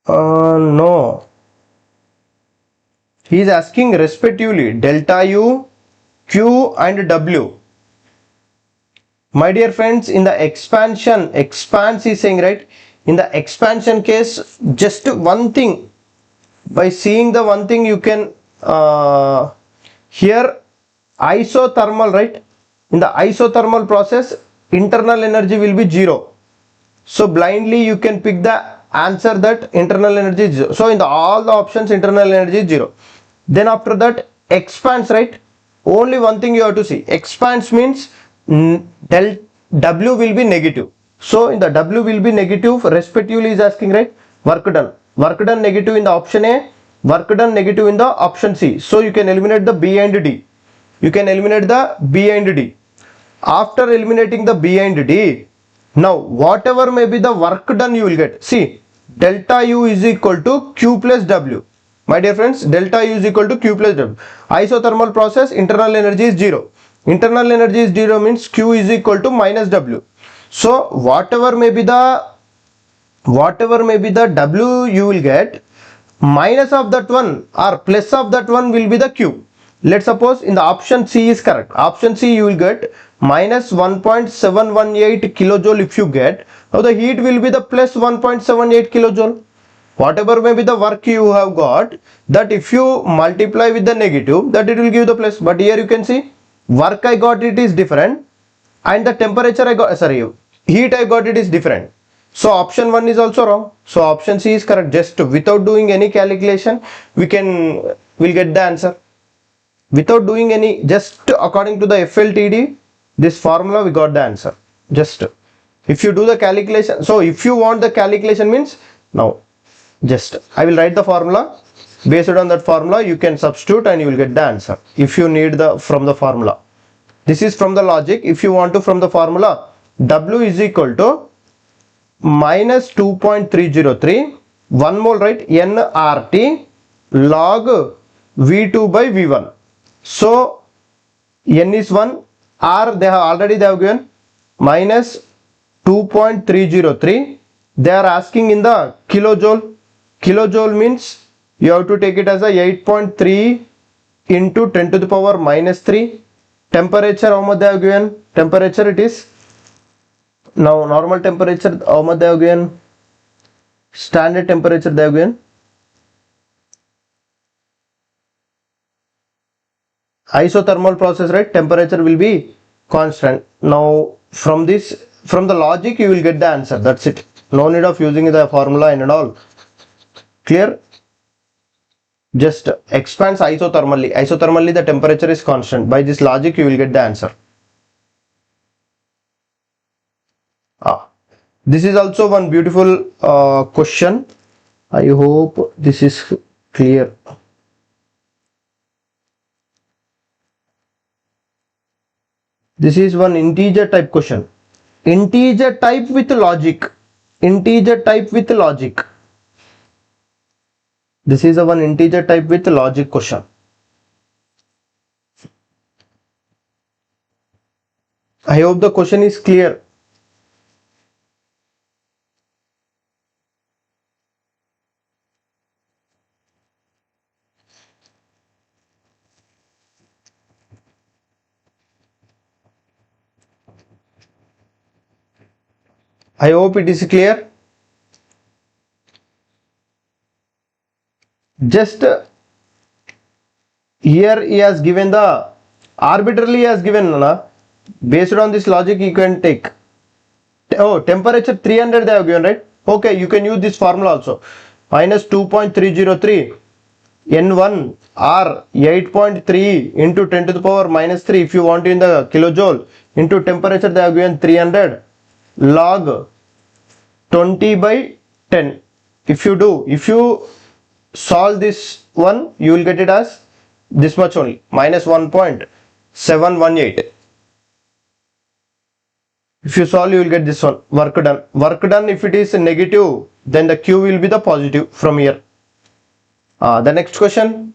No. He is asking respectively delta U, Q and W. My dear friends, in the expansion, expands is saying, right? In the expansion case, just one thing. By seeing the one thing, you can here isothermal, right? In the isothermal process, internal energy will be 0. So blindly you can pick the answer that internal energy is 0. So in all the options, internal energy is 0. Then after that, expands, right? Only one thing you have to see. Expands means del W will be negative. So in the W will be negative, respectively is asking, right? Work done. Work done negative in the option A, work done negative in the option C. So you can eliminate the B and D. You can eliminate the B and D. After eliminating the B and D, now whatever may be the work done you will get. See, delta U is equal to Q plus W. My dear friends, delta U is equal to Q plus W. Isothermal process, internal energy is 0. Internal energy is 0 means Q is equal to minus W. So whatever may be the W you will get, minus of that one or plus of that one will be the Q. Let's suppose in the option C is correct. Option C you will get minus 1.718 kilojoule if you get. Now the heat will be the plus 1.78 kilojoule. Whatever may be the work you have got, that if you multiply with the negative, that it will give the plus. But here you can see work I got it is different and the temperature I got, heat I got it is different. So option 1 is also wrong. So option C is correct. Just without doing any calculation, we'll get the answer. Without doing any, just according to the FLTD, this formula we got the answer. Just if you do the calculation, so if you want the calculation means, now just I will write the formula. Based on that formula you can substitute and you will get the answer if you need the from the formula. This is from the logic. If you want to from the formula, W is equal to minus 2.303 1 mole, right, nRT log V2 by V1. So N is 1, R they have given minus 2.303. They are asking in the kilojoule. Kilojoule means you have to take it as a 8.3 into 10 to the power minus 3. Temperature how much they have given? Temperature it is, now normal temperature how much they have given? Standard temperature they have given. Isothermal process, right? Temperature will be constant. Now from this, from the logic you will get the answer. That's it. No need of using the formula and all. Clear? Just expands isothermally. Isothermally the temperature is constant. By this logic you will get the answer. This is also one beautiful question. I hope this is clear. This is one integer type question. Integer type with logic. Integer type with logic. This is a one integer type with logic question. I hope the question is clear. I hope it is clear. Just here he has given the arbitrarily he has given based on this logic you can take. Oh, temperature 300 they have given, right? Okay, you can use this formula also. Minus 2.303 N1 R 8.3 into 10 to the power minus 3 if you want in the kilojoule into temperature they have given 300 log 20 by 10. If you solve this one, you will get it as this much only, minus 1.718. If you solve, you will get this one, work done. Work done, if it is negative, then the Q will be the positive from here. The next question.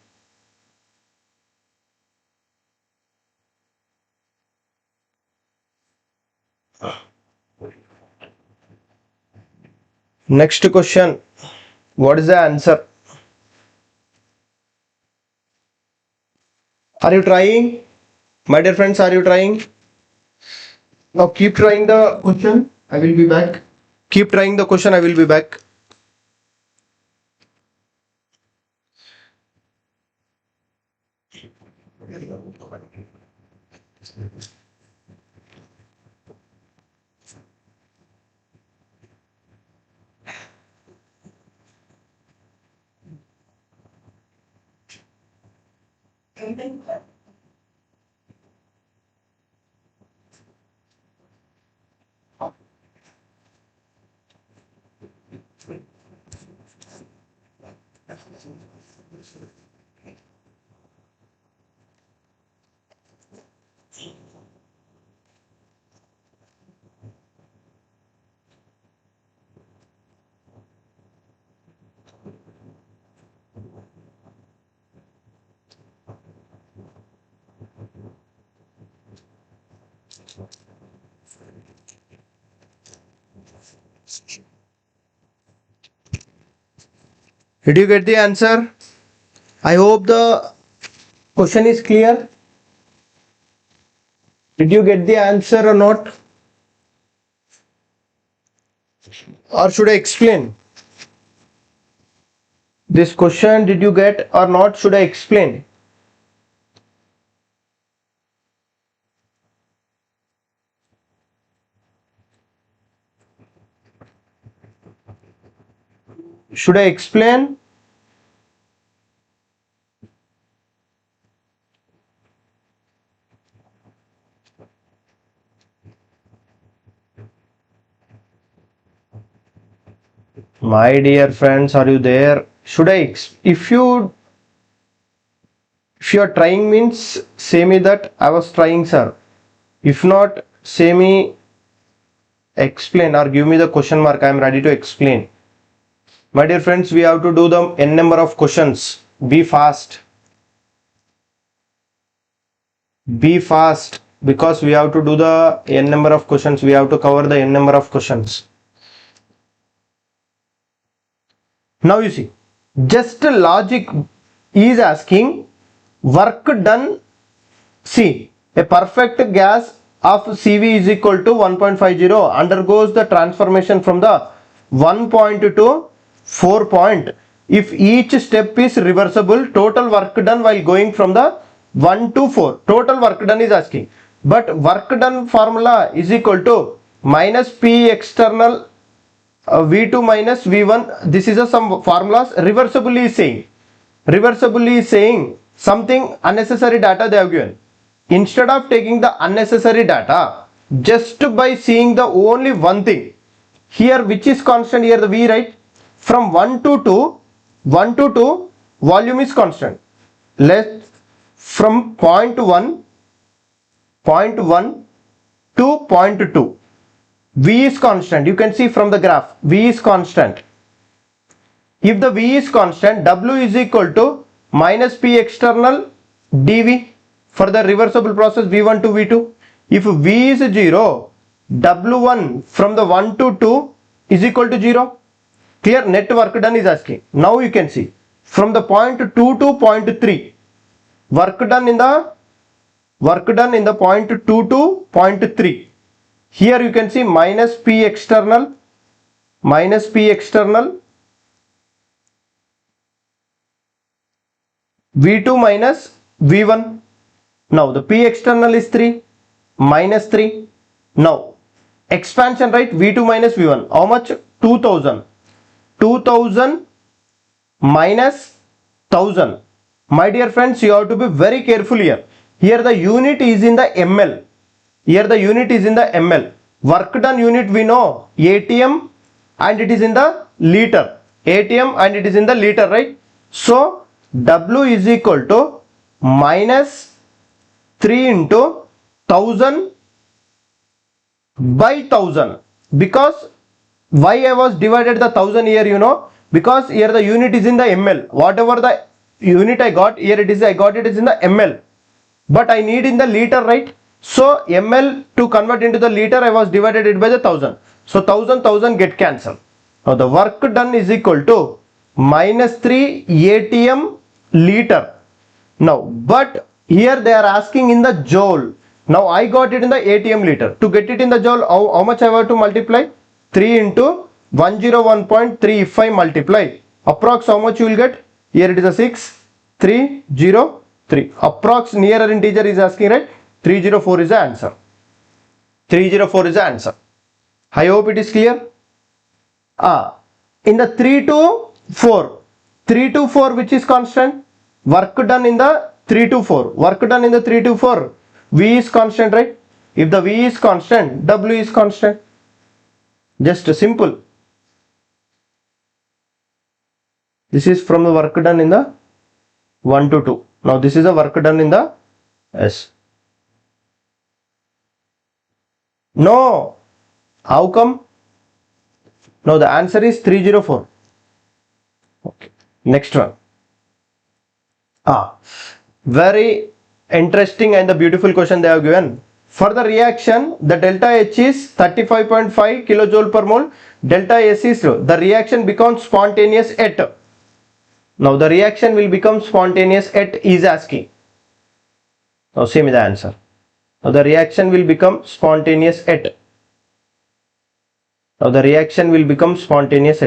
Next question. What is the answer? Are you trying? My dear friends, are you trying? Now keep trying the question. I will be back. Keep trying the question. I will be back. Did you get the answer? I hope the question is clear. Did you get the answer or not? Or should I explain? This question did you get or not? Should I explain? Should I explain? My dear friends, are you there? Should I, if you are trying means say me that I was trying, sir. If not, say me explain or give me the question mark. I am ready to explain. My dear friends, we have to do the n number of questions. Be fast. Be fast, because we have to do the n number of questions. We have to cover the n number of questions. Now you see, just logic is asking work done. See, a perfect gas of Cv is equal to 1.50 undergoes the transformation from the 1 point to 4 point. If each step is reversible, total work done while going from the 1 to 4. Total work done is asking. But work done formula is equal to minus P external V2 minus V1. This is some formulas. Reversibly is saying something unnecessary data they have given. Instead of taking the unnecessary data, just by seeing the only one thing, here which is constant, here the V, right? From 1 to 2, volume is constant. Let from point 1 to point 2, V is constant. You can see from the graph, V is constant. If the V is constant, W is equal to minus P external dV for the reversible process V1 to V2. If V is 0, W1 from the 1 to 2 is equal to 0. Clear? Net work done is asking. Now you can see from the point 2 to point 3, work done in the point 2 to point 3. Here you can see minus P external V2 minus V1. Now the P external is 3, minus 3. Now expansion, right? V2 minus V1. How much? 2000. 2000 minus 1000. My dear friends, you have to be very careful here. Here the unit is in the ml. Work done unit we know ATM, and it is in the liter. Right? So W is equal to minus 3 into 1000 by 1000. Because why I was divided the 1000 here, you know, because here the unit is in the ml. Whatever the unit I got here, it is in the ml, but I need in the liter, right? So ml to convert into the liter, I was divided it by the 1000. So 1000 get cancelled. Now the work done is equal to minus 3 ATM liter. Now but here they are asking in the joule. Now I got it in the ATM liter. To get it in the joule, how much I have to multiply? 3 into 101.3. If I multiply, approx how much you will get? Here it is a 6303. Approx nearer integer is asking, right? 304 is the answer. 304 is the answer. I hope it is clear. In the 3 to 4, which is constant? Work done in the 3 to 4. V is constant, right? If the V is constant, W is constant. Just simple. This is from the work done in the 1 to 2. Now this is the work done in the S. No. How come? No, the answer is 304. Okay. Next one. Very interesting and the beautiful question they have given. For the reaction, the delta H is 35.5 kilojoule per mole. Delta S is low. The reaction becomes spontaneous at. Now the reaction will become spontaneous at is asking. Now see me the answer. Now the reaction will become spontaneous at. Reaction will become spontaneous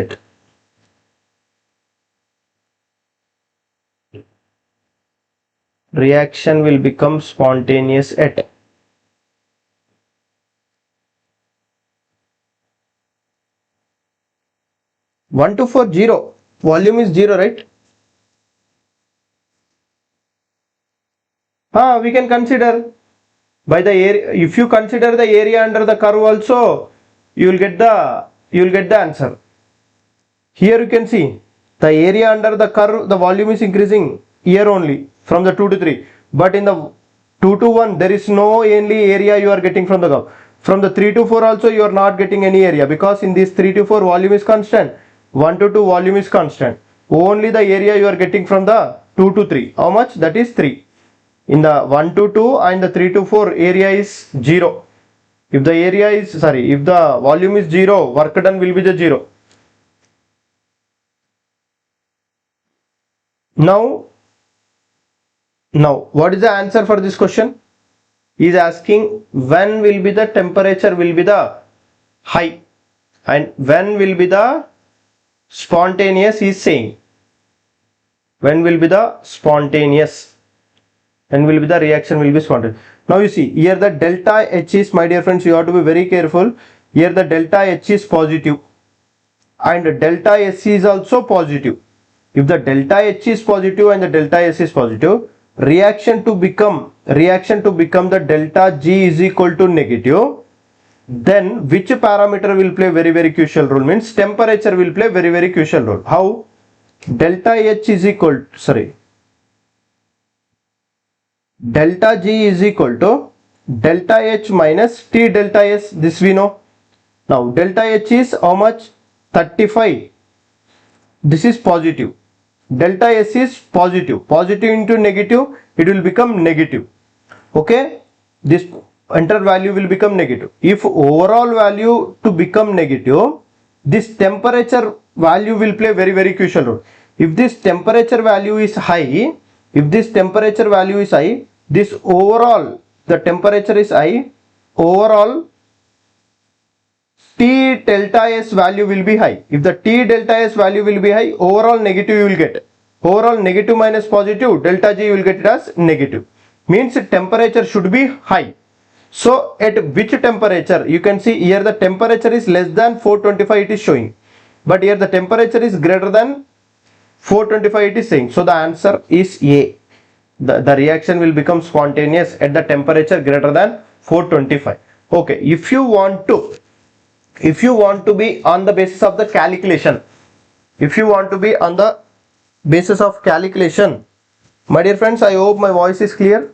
at 1 to 4, 0. Volume is 0, right? We can consider by the area. If you consider the area under the curve also, you will get the answer. Here you can see the area under the curve, the volume is increasing here only from the 2 to 3, but in the 2 2 to 1 there is no only area you are getting from the curve. From the 3 to 4 also you are not getting any area, because in this 3 to 4 volume is constant, 1 to 2 volume is constant. Only the area you are getting from the 2 to 3. How much? That is 3. In the 1 to 2 and the 3 to 4 area is 0. If the area is, if the volume is 0, work done will be the 0. Now what is the answer for this question? He is asking when will be the temperature will be the high and when will be the spontaneous, he is saying. When will be the spontaneous? When will be the reaction will be spontaneous? Now you see here the delta H is, my dear friends, you have to be very careful. Here the delta H is positive and delta S is also positive. If the delta H is positive and the delta S is positive, reaction to become the delta G is equal to negative, then which parameter will play very crucial role? Means temperature will play very crucial role. How? Delta H is equal, delta G is equal to delta H minus T delta S. This we know. Now delta H is how much? 35. This is positive. Delta S is positive. Positive into negative, it will become negative. Okay, this entire value will become negative. If overall value to become negative, this temperature value will play very crucial role. If this temperature value is high, this overall, the temperature is high, overall T delta S value will be high. If the T delta S value will be high, overall negative you will get. Overall negative minus positive, delta G you will get it as negative. Means temperature should be high. So at which temperature? You can see here the temperature is less than 425 it is showing. But here the temperature is greater than 425 it is saying. So the answer is A. The reaction will become spontaneous at the temperature greater than 425. Okay, if you want to be on the basis of the calculation, my dear friends, I hope my voice is clear.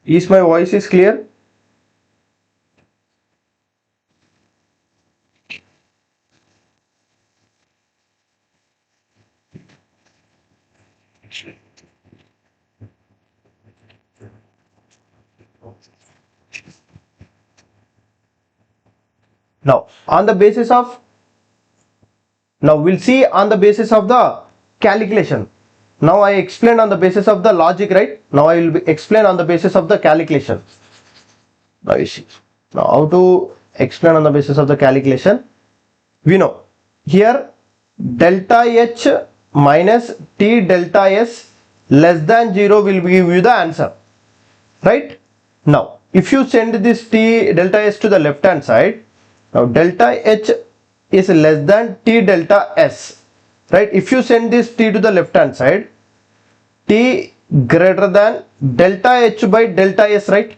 Is my voice is clear? Now we'll see on the basis of the calculation. Now I explained on the basis of the logic, right? Now I will explain on the basis of the calculation. Now you see. Now how to explain on the basis of the calculation? We know here delta H minus T delta S less than 0 will give you the answer, right? Now if you send this T delta S to the left hand side, now delta H is less than T delta S, right? If you send this T to the left hand side, T greater than delta H by delta S, right?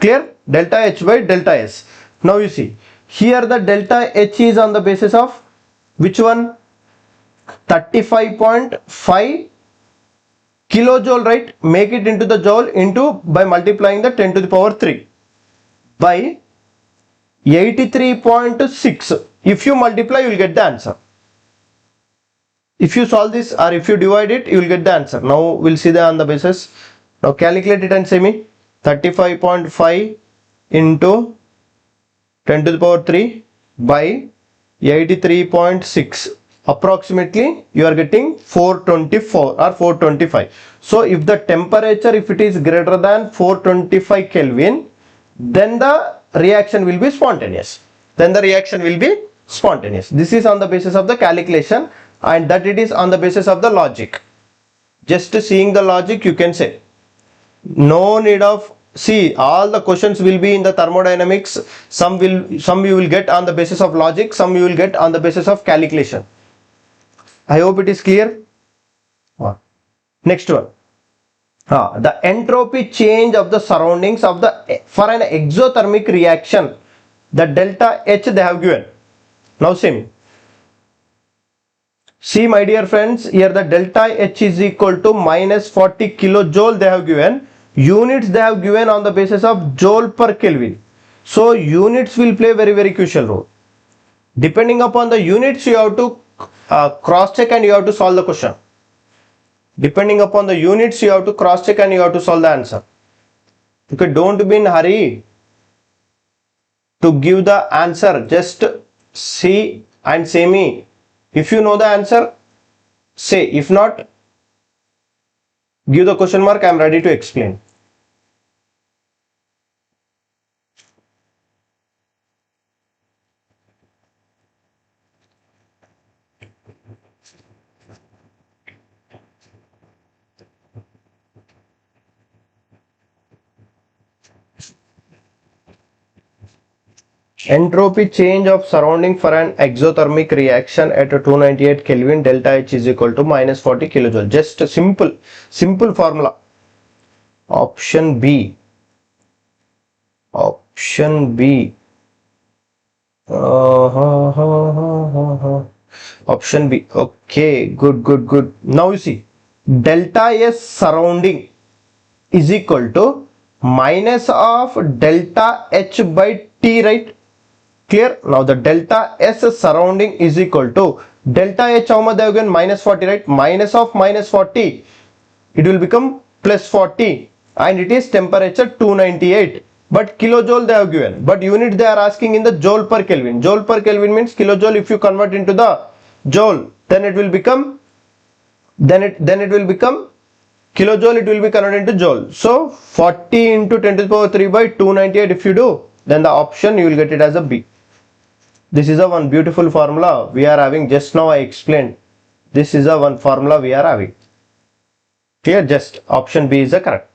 Clear? Delta H by delta S. Now you see here the delta H is on the basis of which one? 35.5 kilojoule, right? Make it into the joule into by multiplying the 10 to the power 3 by 83.6. If you multiply, you will get the answer. If you solve this or if you divide it, you will get the answer. Now we'll see the on the basis. Now calculate it and say me 35.5 into 10 to the power 3 by 83.6. Approximately you are getting 424 or 425. So if the temperature, if it is greater than 425 Kelvin, then the reaction will be spontaneous. This is on the basis of the calculation, and that it is on the basis of the logic. Just seeing the logic, you can say. No need of, see, all the questions will be in the thermodynamics. Some you will get on the basis of logic, some you will get on the basis of calculation. I hope it is clear. Next one. The entropy change of the surroundings of the for an exothermic reaction, the delta H they have given. Now see me. See my dear friends, here the delta H is equal to minus 40 kilojoule they have given. Units they have given on the basis of joule per Kelvin. So units will play very crucial role. Depending upon the units you have to cross check and you have to solve the question. Depending upon the units you have to cross check and you have to solve the answer. Okay, don't be in hurry to give the answer. Just see and say me. If you know the answer, say. If not, give the question mark. I am ready to explain. Entropy change of surrounding for an exothermic reaction at 298 Kelvin, delta H is equal to minus 40 kilojoule. Just a simple formula. Option B. Option B. Option B. Okay, good. Now you see, delta S surrounding is equal to minus of delta H by T, right? Clear? Now the delta S surrounding is equal to delta H, how much they have given? Minus 40, right? Minus of minus 40, it will become plus 40, and it is temperature 298. But kilojoule they have given, but unit they are asking in the joule per Kelvin. Joule per Kelvin means kilojoule. If you convert into the joule, then it will become kilojoule. It will be converted into joule. So 40 into 10 to the power 3 by 298. If you do, then the option you will get it as a B. This is a one beautiful formula we are having. Just now I explained. This is a one formula we are having. Here, just option B is the correct.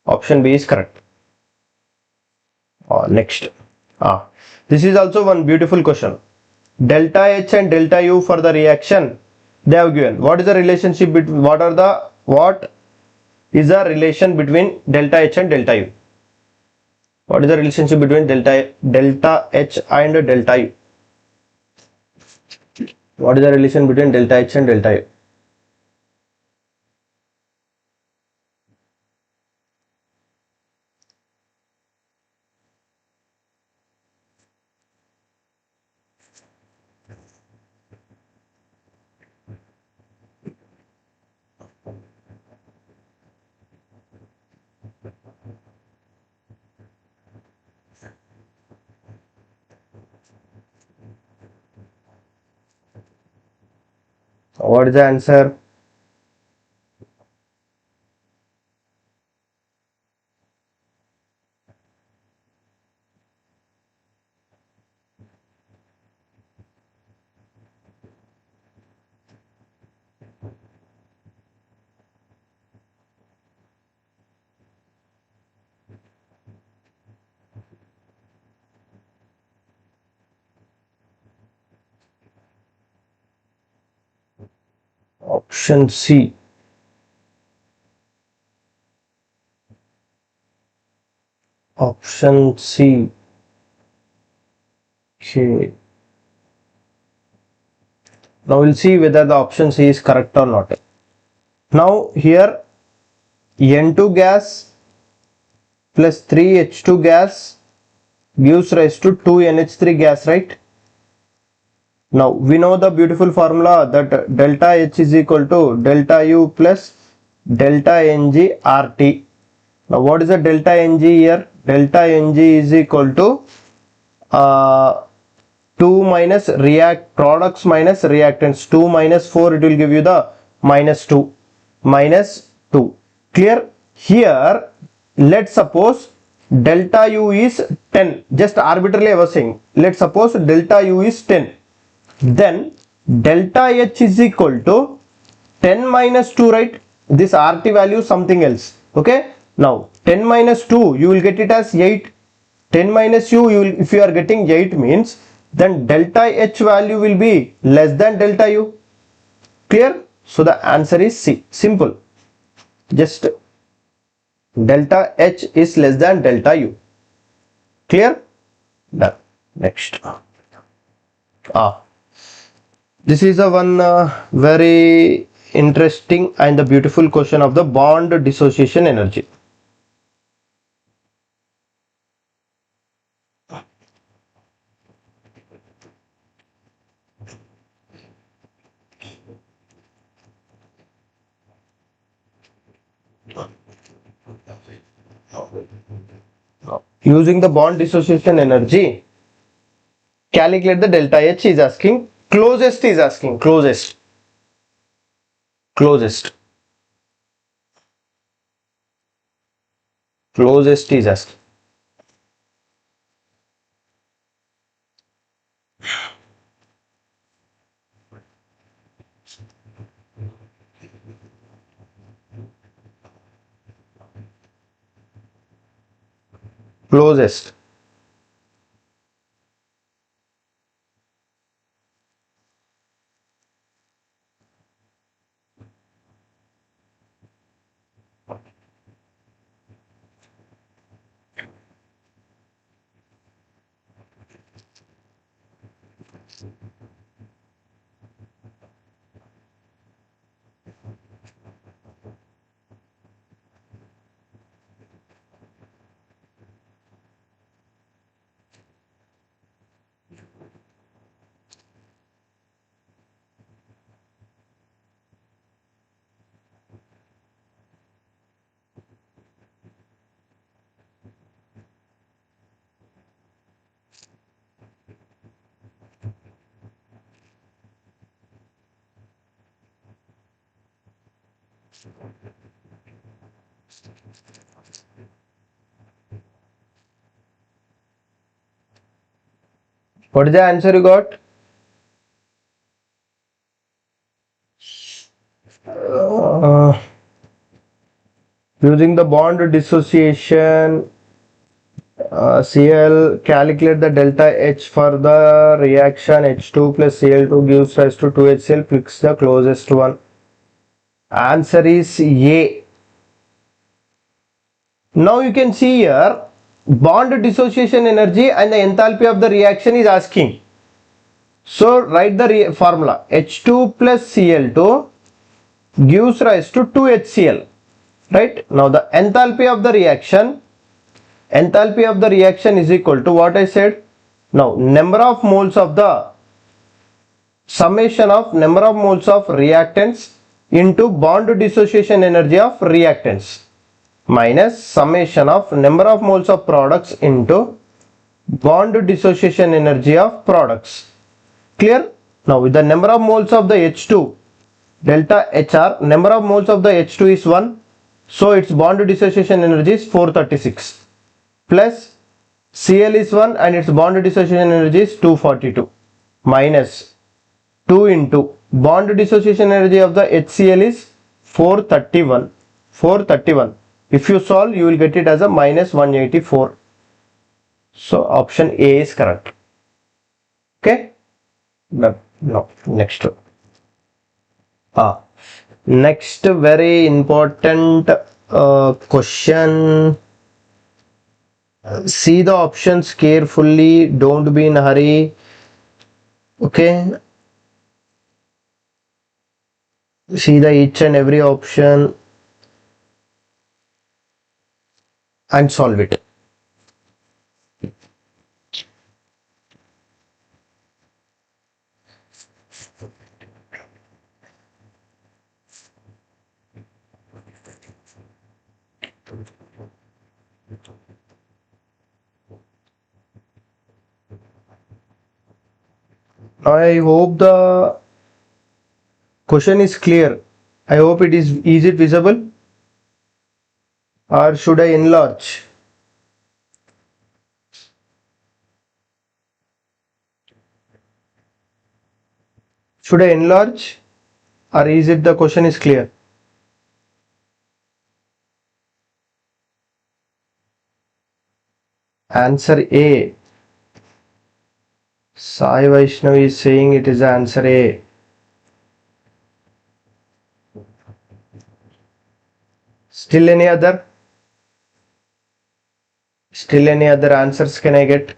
Option B is correct. Next. This is also one beautiful question. Delta H and delta U for the reaction they have given. What is the relationship between what is the relation between delta H and delta U? What is the relationship between delta H and delta U? What is the relation between delta H and delta U? What is the answer? Option C. Option C. Okay. Now we'll see whether the option C is correct or not. Now here N2 gas plus 3H2 gas gives rise to 2NH3 gas, right? Now we know the beautiful formula that delta H is equal to delta U plus delta Ng RT. Now what is the delta Ng here? Delta Ng is equal to 2 minus products minus reactants. 2 minus 4, it will give you the minus 2. Clear? Here let's suppose delta U is 10. Just arbitrarily I was saying, let's suppose delta U is 10. Then delta H is equal to 10 minus 2, right? This RT value is something else. Okay. Now 10 minus 2, you will get it as 8. 10 minus U, if you are getting 8 means, then delta H value will be less than delta U. Clear? So the answer is C. Simple. Just delta H is less than delta U. Clear? Done. Next. This is a one very interesting and the beautiful question of the bond dissociation energy. Using the bond dissociation energy, calculate the delta H is asking. Closest is asking. Closest. Closest is asking. Closest. What is the answer you got? Using the bond dissociation, Cl, calculate the delta H for the reaction H2 plus Cl2 gives rise to 2HCl. Fix the closest one. Answer is A. Now you can see here bond dissociation energy and the enthalpy of the reaction is asking. So write the formula. H2 plus Cl2 gives rise to 2HCl. Right? Now the enthalpy of the reaction is equal to what I said. Now number of moles of the summation of number of moles of reactants into bond dissociation energy of reactants minus summation of number of moles of products into bond dissociation energy of products. Clear? Now with the number of moles of the H2, delta HR, number of moles of the H2 is 1, so its bond dissociation energy is 436, plus Cl is 1 and its bond dissociation energy is 242, minus 2 into bond dissociation energy of the HCl is 431. If you solve, you will get it as a minus 184. So option A is correct. Okay. No, next. Next very important question. See the options carefully. Don't be in a hurry. Okay. See the each and every option and solve it. I hope the question is clear. I hope it is visible, or should I enlarge? Should I enlarge, or is it the question is clear? Answer A. Sai Vaishnav is saying it is answer A. Still any other? Still any other answers can I get?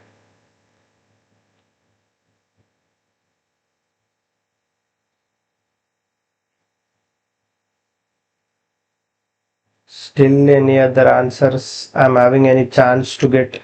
Still any other answers I'm having any chance to get?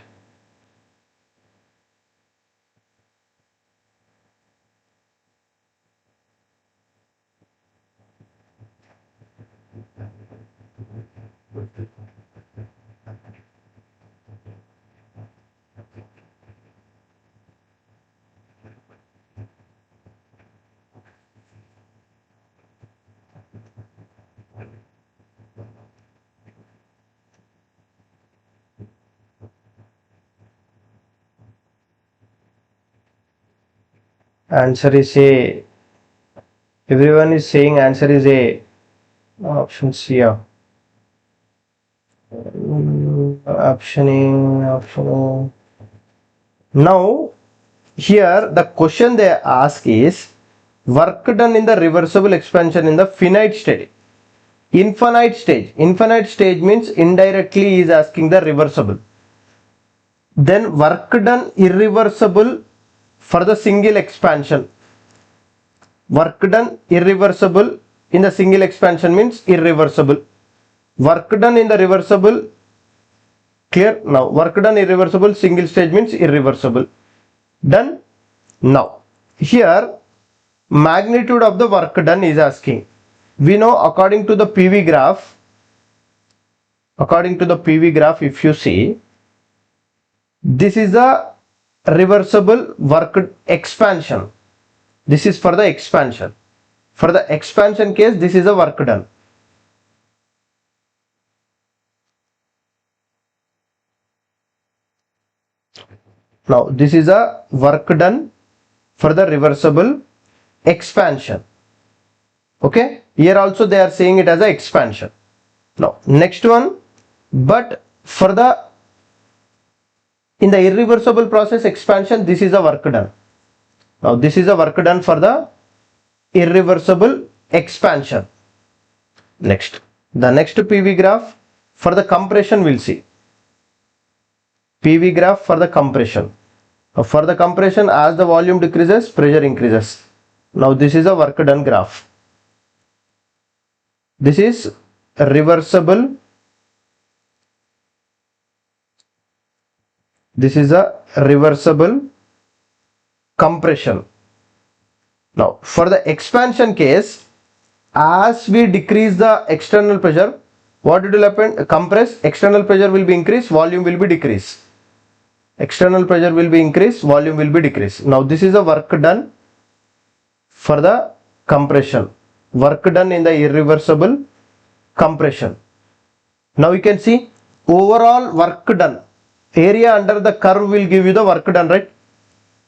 Answer is A. Everyone is saying answer is A. Option C. Yeah. Option. Now, here the question they ask is work done in the reversible expansion in the finite state. Infinite stage means indirectly is asking the reversible. Then work done irreversible for the single expansion. Work done irreversible in the single expansion means irreversible. Work done in the reversible, clear? Now work done irreversible single stage means irreversible. Done. Now here magnitude of the work done is asking. We know according to the PV graph, if you see, this is a reversible work expansion. This is for the expansion. For the expansion case, this is a work done. Now this is a work done for the reversible expansion. Okay, here also they are saying it as a expansion. Now next one, but for the in the irreversible process expansion, this is a work done. Now this is a work done for the irreversible expansion. Next, the next PV graph for the compression we'll see. PV graph for the compression. For the compression, as the volume decreases, pressure increases. Now this is a work done graph. This is reversible. This is a reversible compression. Now for the expansion case, as we decrease the external pressure, what it will happen? Compress, external pressure will be increased, volume will be decreased. External pressure will be increased, volume will be decreased. Now this is a work done for the compression, work done in the irreversible compression. Now you can see overall work done, area under the curve will give you the work done, right?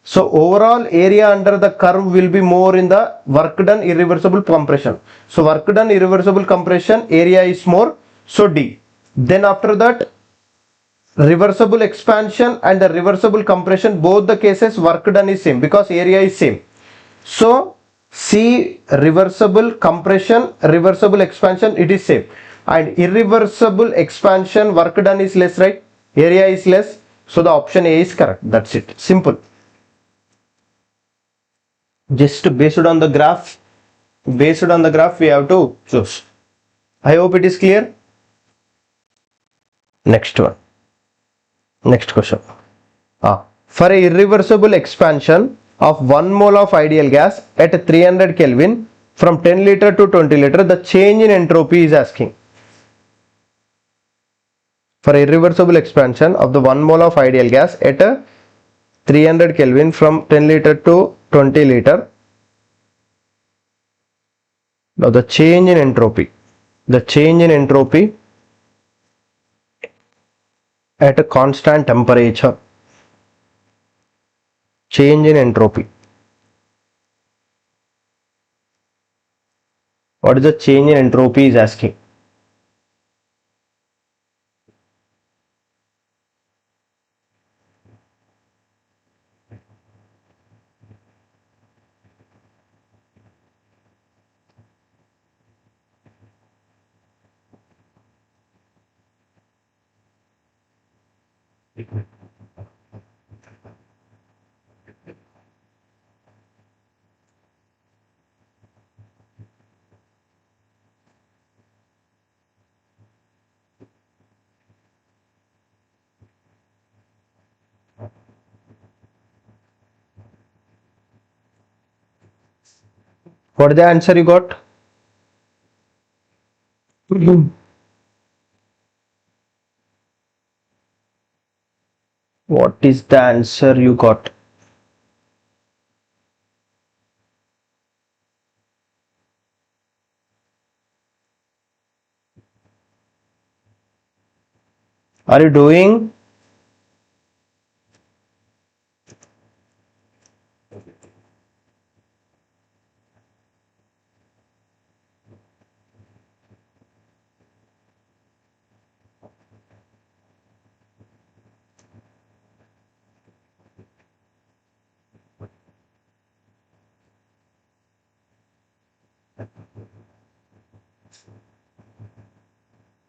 So overall area under the curve will be more in the work done irreversible compression. So work done irreversible compression, area is more, so D. Then after that, reversible expansion and the reversible compression, both the cases work done is same because area is same. So C, reversible compression, reversible expansion, it is same. And irreversible expansion, work done is less, right? Area is less. So the option A is correct. That's it. Simple. Just based on the graph, we have to choose. I hope it is clear. Next one. Next question. For a irreversible expansion of 1 mole of ideal gas at 300 Kelvin from 10 liter to 20 liter, the change in entropy is asking. For irreversible expansion of the 1 mole of ideal gas at 300 Kelvin from 10 liter to 20 liter. Now the change in entropy. At a constant temperature. Change in entropy. What is the change in entropy is asking. What is the answer you got? What is the answer you got? Are you doing?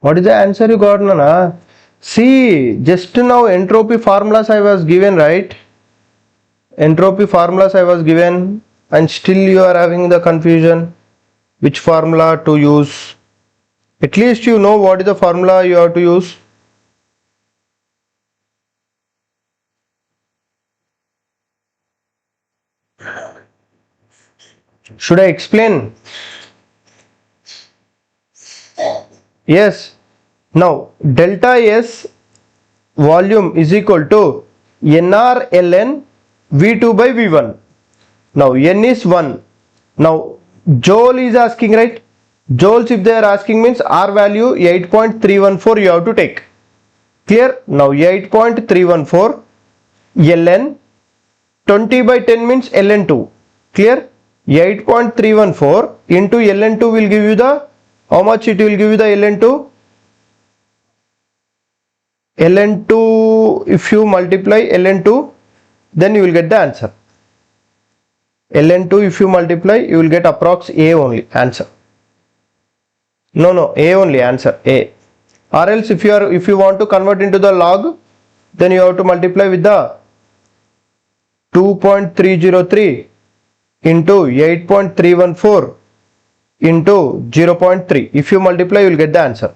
What is the answer you got, Nana? See, just now entropy formulas I was given, right? Entropy formulas I was given, and still you are having the confusion which formula to use. At least you know what is the formula you have to use. Should I explain? Yes. Now delta S volume is equal to NR ln V2 by V1. Now N is 1. Now Joule is asking, right? Joules if they are asking means R value 8.314 you have to take. Clear? Now 8.314 ln 20 by 10 means ln2. Clear? 8.314 into ln2 will give you the, how much it will give you the ln2? ln2, if you multiply ln2, then you will get the answer. ln2 if you multiply, you will get approx A only answer. No, A only answer, A. Or else if you want to convert into the log, then you have to multiply with the 2.303 into 8.314 into 0.3. If you multiply, you will get the answer.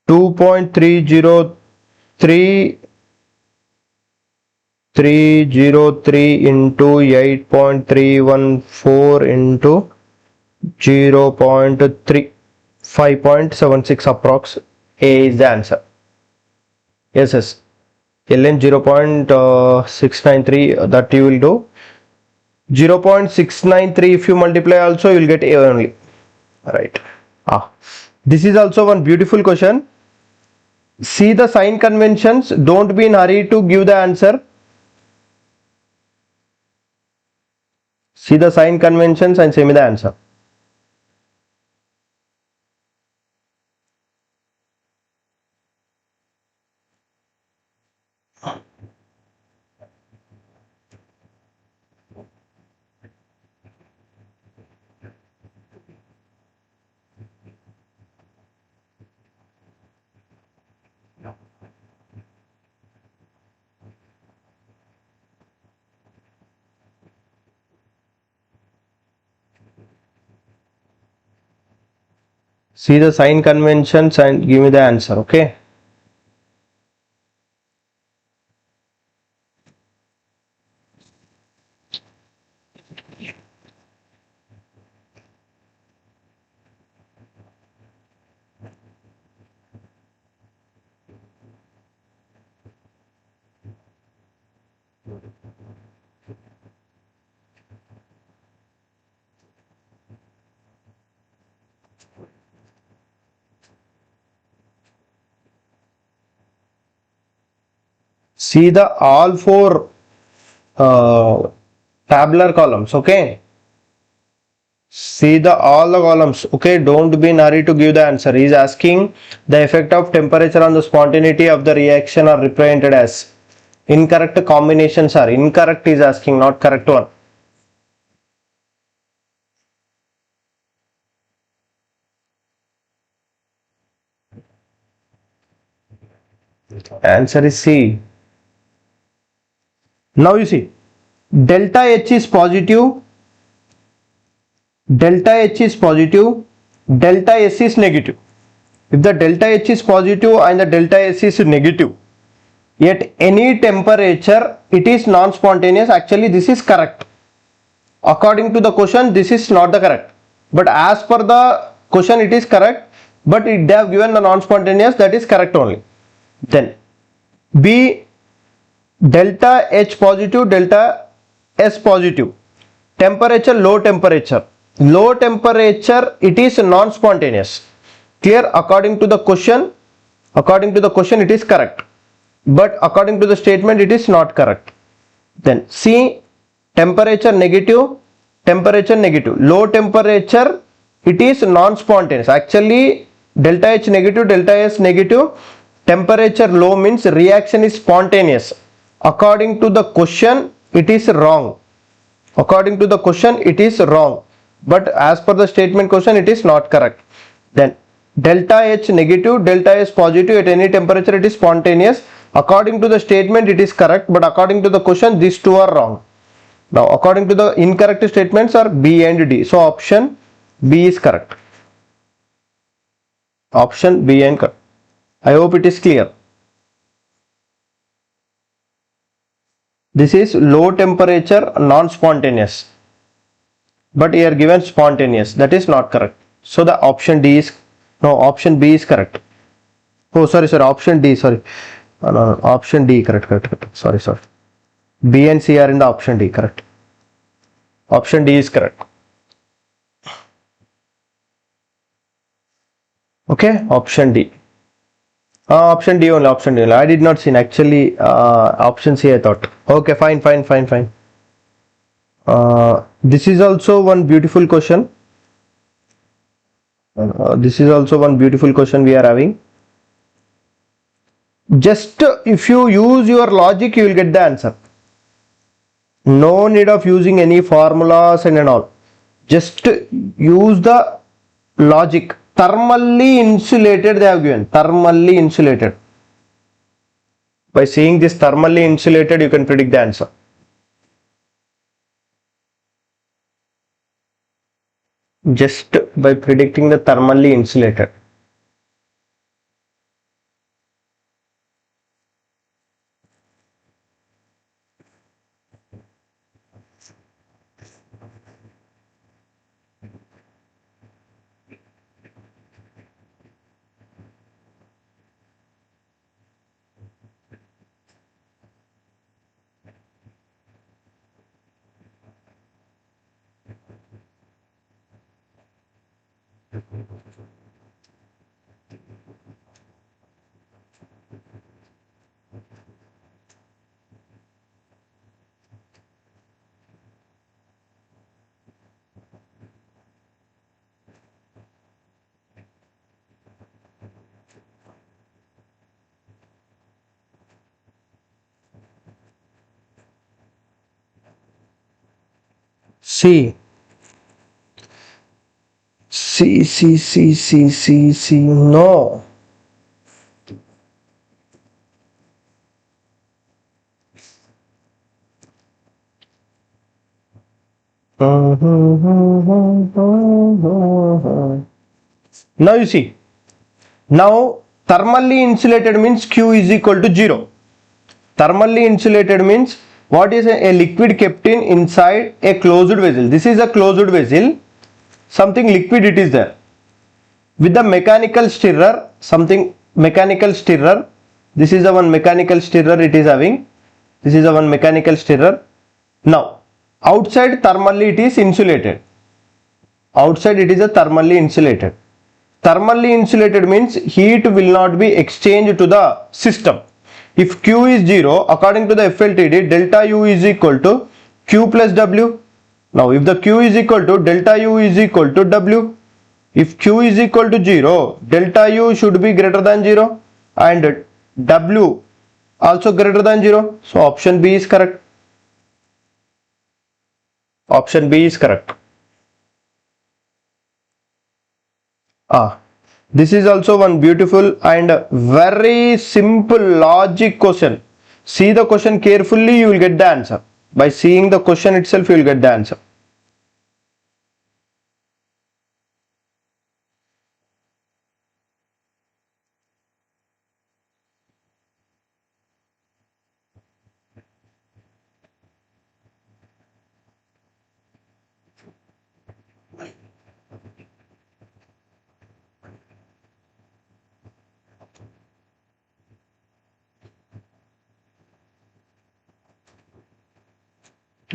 2.303 into 8.314 into 0.3, 5.76 approx. A is the answer. Yes. ln 0.693 that you will do. 0.693 if you multiply also you will get A only. Right. This is also one beautiful question. See the sign conventions. Don't be in hurry to give the answer. See the sign conventions and say me the answer. See the sign conventions and give me the answer, okay? See the all four tabular columns, okay? See the all the columns, okay? Don't be in hurry to give the answer. He is asking the effect of temperature on the spontaneity of the reaction are represented as. Incorrect combinations are incorrect. Is asking, not correct one. Answer is C. Now you see, delta H is positive, delta H is positive, delta S is negative. If the delta H is positive and the delta S is negative, at any temperature it is non-spontaneous. Actually this is correct. According to the question this is not the correct, but as per the question it is correct, but they have given the non-spontaneous, that is correct only. Then B, delta H positive, delta S positive. Temperature, low temperature. Low temperature it is non-spontaneous. Clear? According to the question it is correct, but according to the statement it is not correct. Then C, temperature negative, temperature negative. Low temperature it is non-spontaneous. Actually delta H negative, delta S negative. Temperature low means reaction is spontaneous. According to the question it is wrong. According to the question it is wrong, but as per the statement question it is not correct. Then delta H negative, delta S positive, at any temperature it is spontaneous. According to the statement it is correct, but according to the question these two are wrong. Now according to the incorrect statements are B and D. So option B is correct. Option B and correct. I hope it is clear. This is low temperature non-spontaneous, but here given spontaneous, that is not correct. So the option B is correct. Oh sorry, option D, sorry. No, option D, correct. Sorry. B and C are in the option D, correct. Option D is correct. Okay, option D. Option D only. I did not see actually option C I thought. Okay, fine. This is also one beautiful question. We are having. Just if you use your logic you will get the answer. No need of using any formulas and all. Just use the logic. Thermally insulated they have given. Thermally insulated. By seeing this thermally insulated you can predict the answer. Just by predicting the thermally insulated. C. No. Now you see. Now thermally insulated means Q is equal to 0. Thermally insulated means what is a liquid kept inside a closed vessel. This is a closed vessel. Something liquid it is there. With the mechanical stirrer, this is the one mechanical stirrer it is having. This is the one mechanical stirrer. Now outside thermally it is insulated. Outside it is a thermally insulated. Thermally insulated means heat will not be exchanged to the system. If Q is 0, according to the FLTD, delta U is equal to Q plus W. Now if the Q is equal to delta U is equal to W. If Q is equal to 0, delta U should be greater than 0 and W also greater than 0. So option B is correct. Option B is correct. This is also one beautiful and very simple logic question. See the question carefully, you will get the answer. By seeing the question itself, you will get the answer.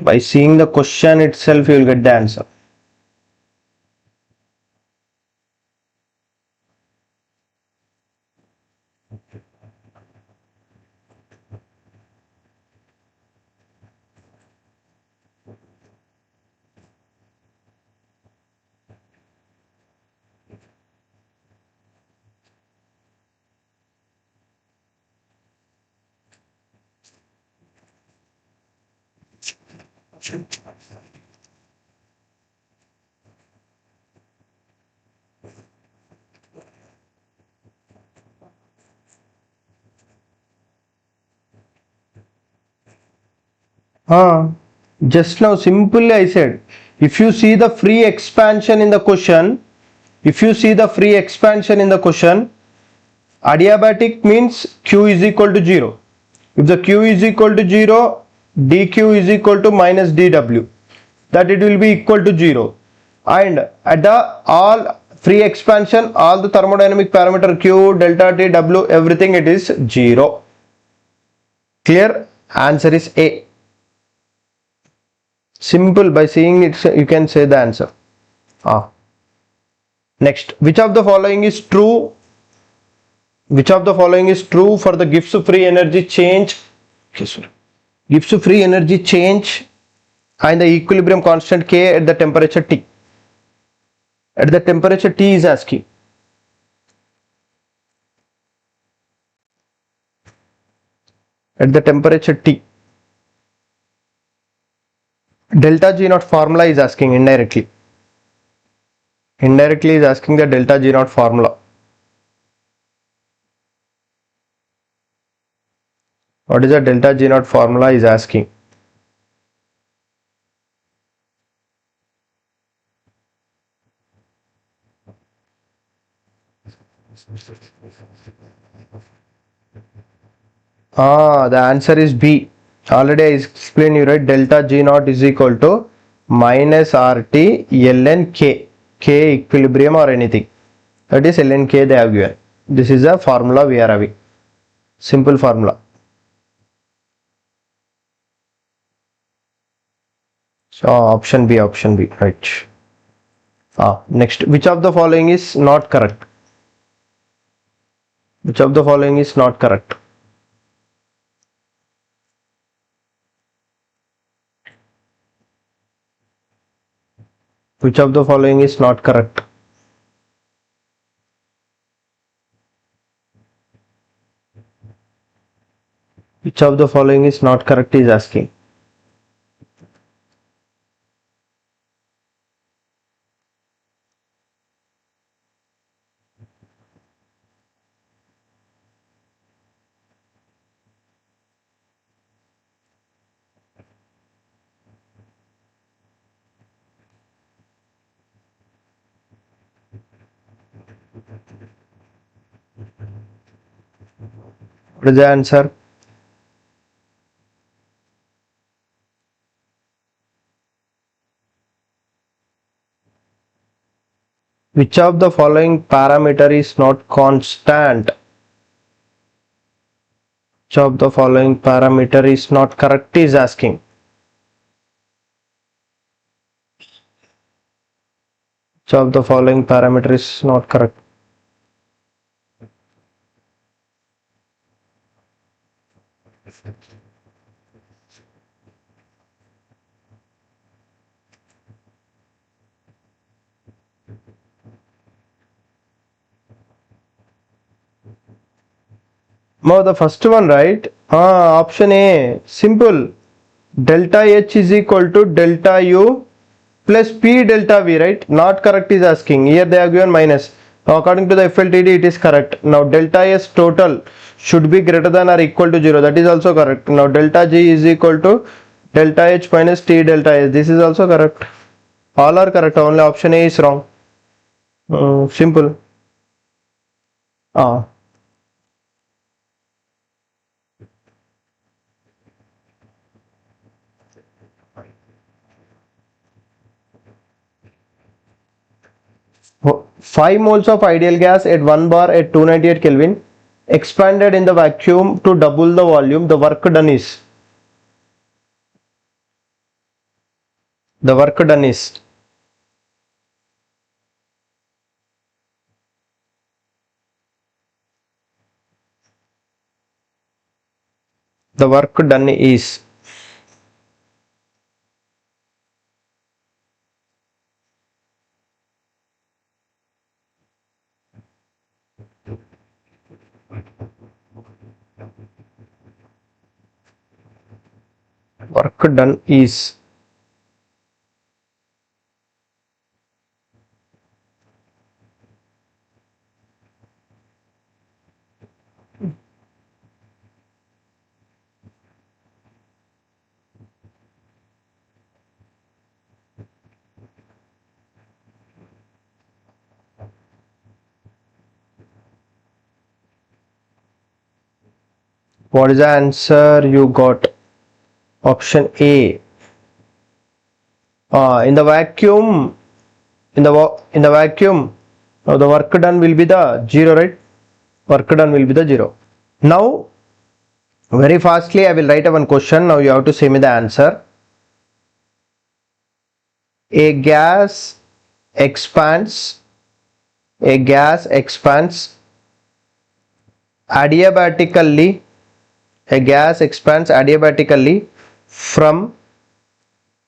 By seeing the question itself, you will get the answer. Just now simply I said, if you see the free expansion in the question, adiabatic means Q is equal to 0. If the Q is equal to 0, dQ is equal to minus dW, that it will be equal to 0. And at the all free expansion, all the thermodynamic parameter Q, delta T, W, everything it is 0. Clear? Answer is A. Simple, by seeing it you can say the answer. Next, which of the following is true? Which of the following is true for the Gibbs free energy change? Gibbs free energy change and the equilibrium constant K at the temperature T. At the temperature T is asking. At the temperature T. Delta G naught formula is asking indirectly. Indirectly is asking the delta G naught formula. What is the delta G naught formula is asking. The answer is B. Already I explained you, right? Delta G naught is equal to minus RT ln K. K equilibrium or anything. That is ln K they have given. This is the formula we are having. Simple formula. So option B, right. Next, which of the following is not correct? Which of the following is not correct? Which of the following is not correct? Which of the following is not correct is asking. What is the answer? Which of the following parameter is not constant? Which of the following parameter is not correct is asking. Which of the following parameter is not correct? Now the first one, right? Option A, simple. Delta H is equal to delta U plus P delta V, right? Not correct is asking. Here they have given minus. Now according to the FLTD it is correct. Now delta S total should be greater than or equal to 0. That is also correct. Now delta G is equal to delta H minus T delta S. This is also correct. All are correct. Only option A is wrong. Simple. 5 moles of ideal gas at 1 bar at 298 Kelvin expanded in the vacuum to double the volume. The work done is. The work done is, the work done is, work done is, what is the answer you got? Option A. In the vacuum, in the vacuum, the work done will be the 0, right? Work done will be the 0. Now, very fastly I will write one question. Now you have to say me the answer. A gas expands, a gas expands adiabatically, a gas expands adiabatically from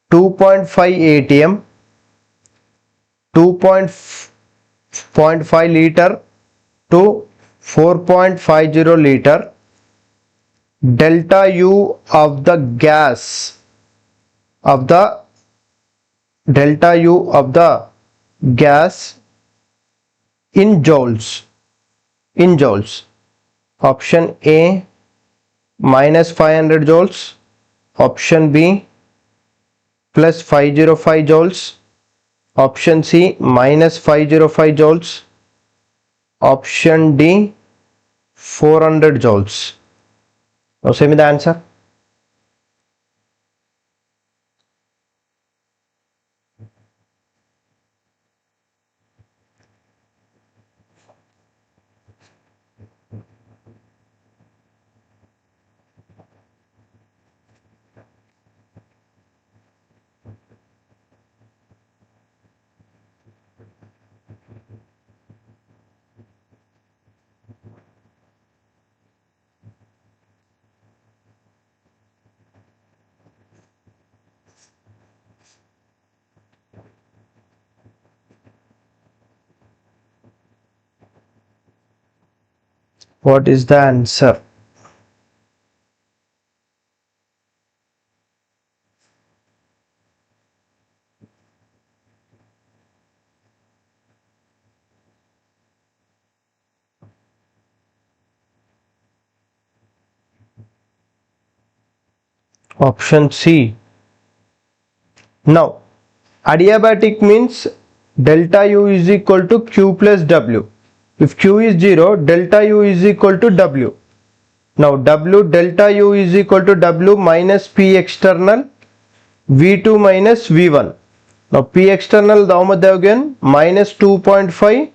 2.5 atm, 2.5 liter to 4.50 liter. Delta U of the gas, of the delta U of the gas in joules, in joules. Option A minus 500 joules, option B plus 505 joules, option C minus 505 joules, option D 400 joules. Now say me the answer. What is the answer? Option C. Now, adiabatic means delta U is equal to Q plus W. If Q is 0, delta U is equal to W. Now, W delta U is equal to W minus P external V2 minus V1. Now, P external how much they have given? Minus 2.5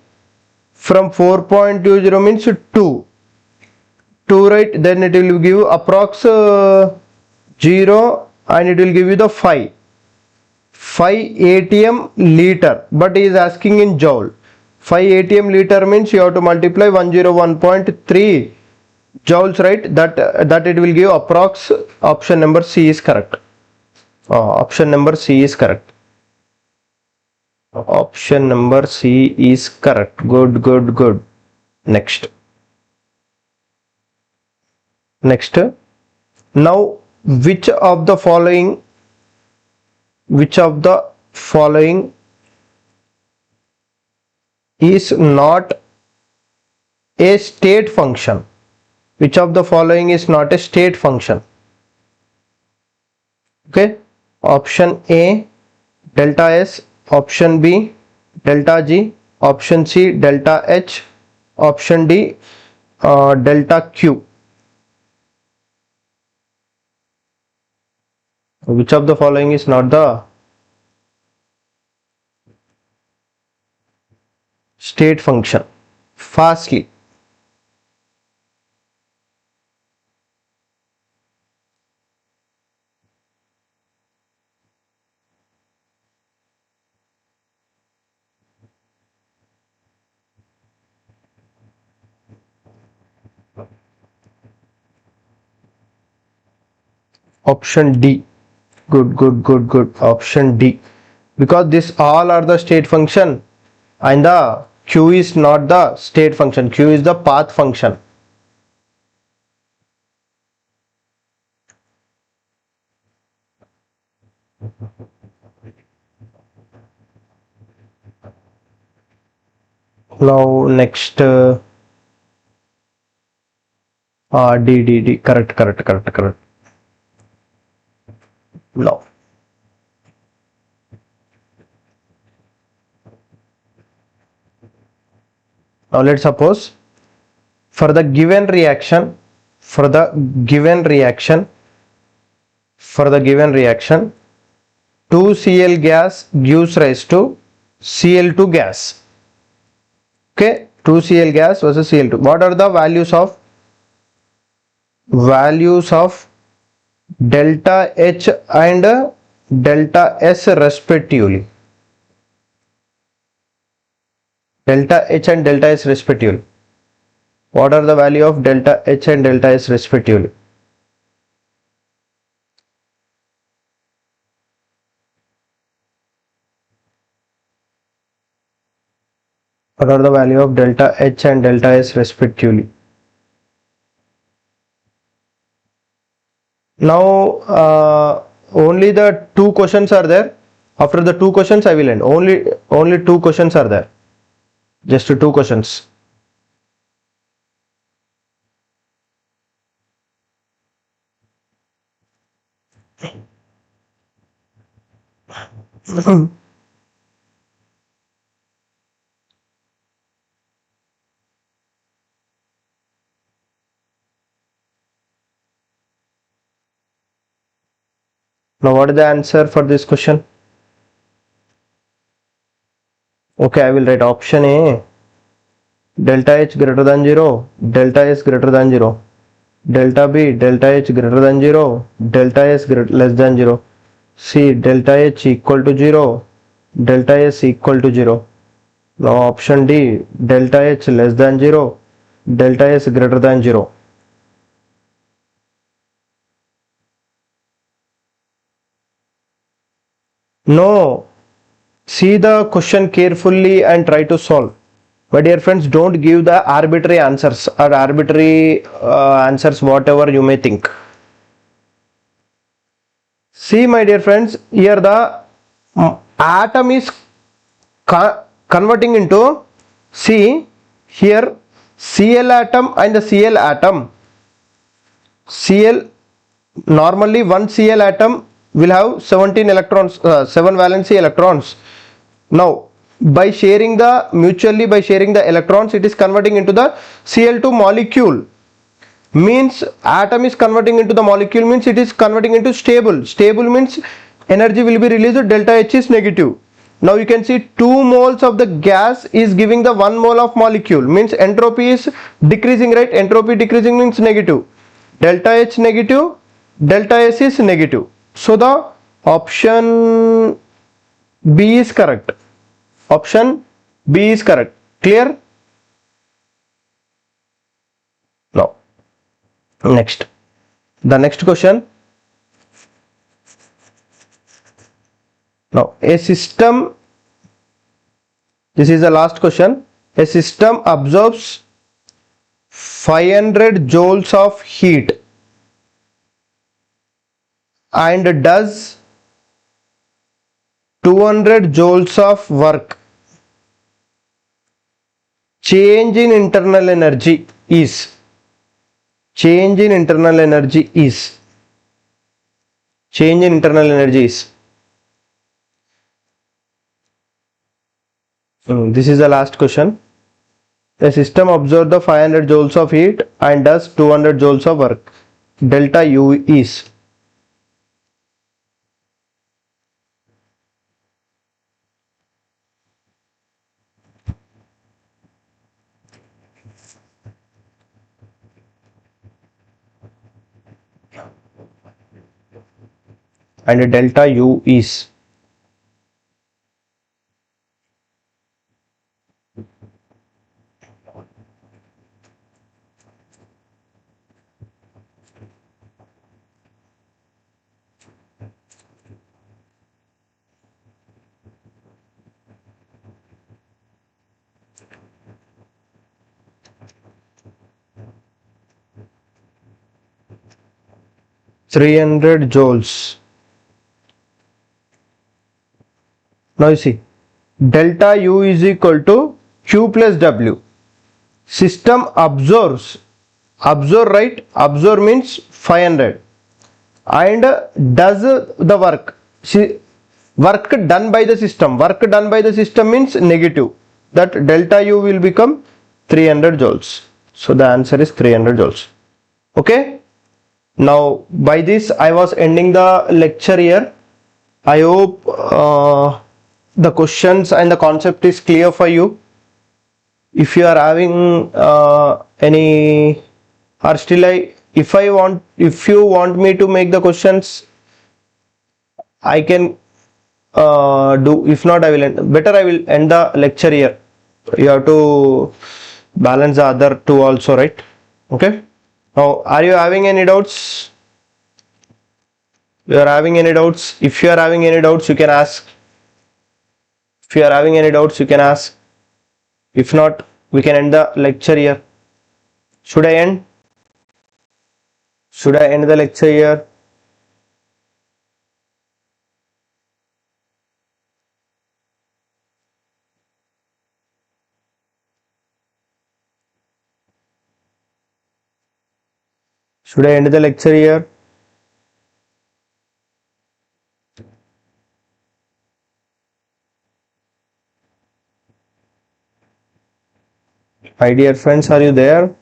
from 4.20 means 2. 2, right? Then it will give approx 0 and it will give you the 5 atm liter, but he is asking in joule. 5 atm liter means you have to multiply 101.3 joules, right? That it will give approx. Option number C is correct. Option number C is correct. Option number C is correct. Good, good, good. Next. Now, which of the following is not a state function? Which of the following is not a state function? Okay. Option A delta S, option B delta G, option C delta H, option D delta Q. Which of the following is not the state function? Fastly. Option D. Good, good, good, good. Option D. Because this all are the state function and the q is not the state function. Q is the path function. Now next D. Correct, correct, correct, correct. Now let's suppose for the given reaction, for the given reaction, 2Cl gas gives rise to Cl2 gas. Okay, 2Cl gas versus Cl2. What are the values of delta H and delta S respectively? Delta H and delta S respectively. What are the value of delta H and delta S respectively? What are the value of delta H and delta S respectively? Now only the two questions are there. After the two questions I will end. Only two questions are there. Just two questions. Now what is the answer for this question? Okay, I will write option A. Delta H greater than 0, delta S greater than 0. Delta B, delta H greater than 0, delta S less than 0. C, delta H equal to 0, delta S equal to 0. Now option D, delta H less than 0, delta S greater than 0. No, see the question carefully and try to solve. My dear friends, don't give the arbitrary answers or arbitrary answers whatever you may think. See my dear friends, here the atom is converting into, see here Cl atom and the Cl atom. Cl, normally one Cl atom will have 17 electrons, 7 valency electrons. Now by sharing the electrons, it is converting into the Cl2 molecule. Means atom is converting into the molecule, means it is converting into stable. Stable means energy will be released, delta H is negative. Now you can see 2 moles of the gas is giving the 1 mole of molecule, means entropy is decreasing, right? Entropy decreasing means negative. Delta H negative, delta S is negative. So the option B is correct. Option B is correct. Clear? Now, next. The next question. Now, a system, this is the last question. A system absorbs 500 joules of heat and does 200 joules of work. Change in internal energy is. Change in internal energy is. Change in internal energy is. This is the last question. A system absorbs the 500 joules of heat and does 200 joules of work. Delta U is. And delta U is. 300 joules. Now you see, delta U is equal to Q plus W. System absorbs, right? Absorb means 500 and does the work. Work done by the system. Work done by the system means negative. That delta U will become 300 joules. So the answer is 300 joules. Okay. Now by this I was ending the lecture here. I hope the questions and the concept is clear for you. If you are having any, or still if you want me to make the questions, I can do. If not, I will end. Better I will end the lecture here. You have to balance the other two also, right? Okay. Now, are you having any doubts? You are having any doubts? If you are having any doubts, you can ask. If you are having any doubts, you can ask. If not, we can end the lecture here. Should I end? Should I end the lecture here? Should I end the lecture here? My dear friends, are you there?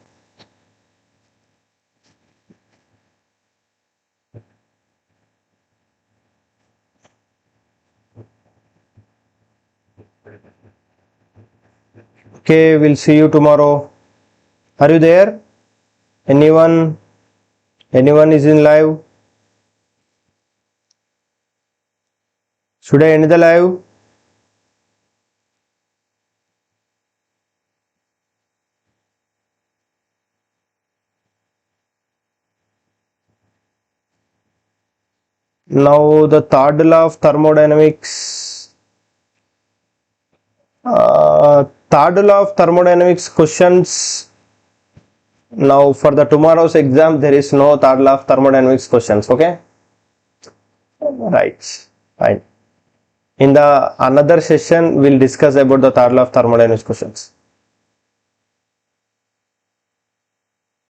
Okay, we'll see you tomorrow. Are you there? Anyone? Anyone is in live? Should I end the live? Now the third law of thermodynamics. Third law of thermodynamics questions. Now for the tomorrow's exam, there is no third law of thermodynamics questions. Okay. Right. Fine. In the another session, we'll discuss about the third law of thermodynamics questions.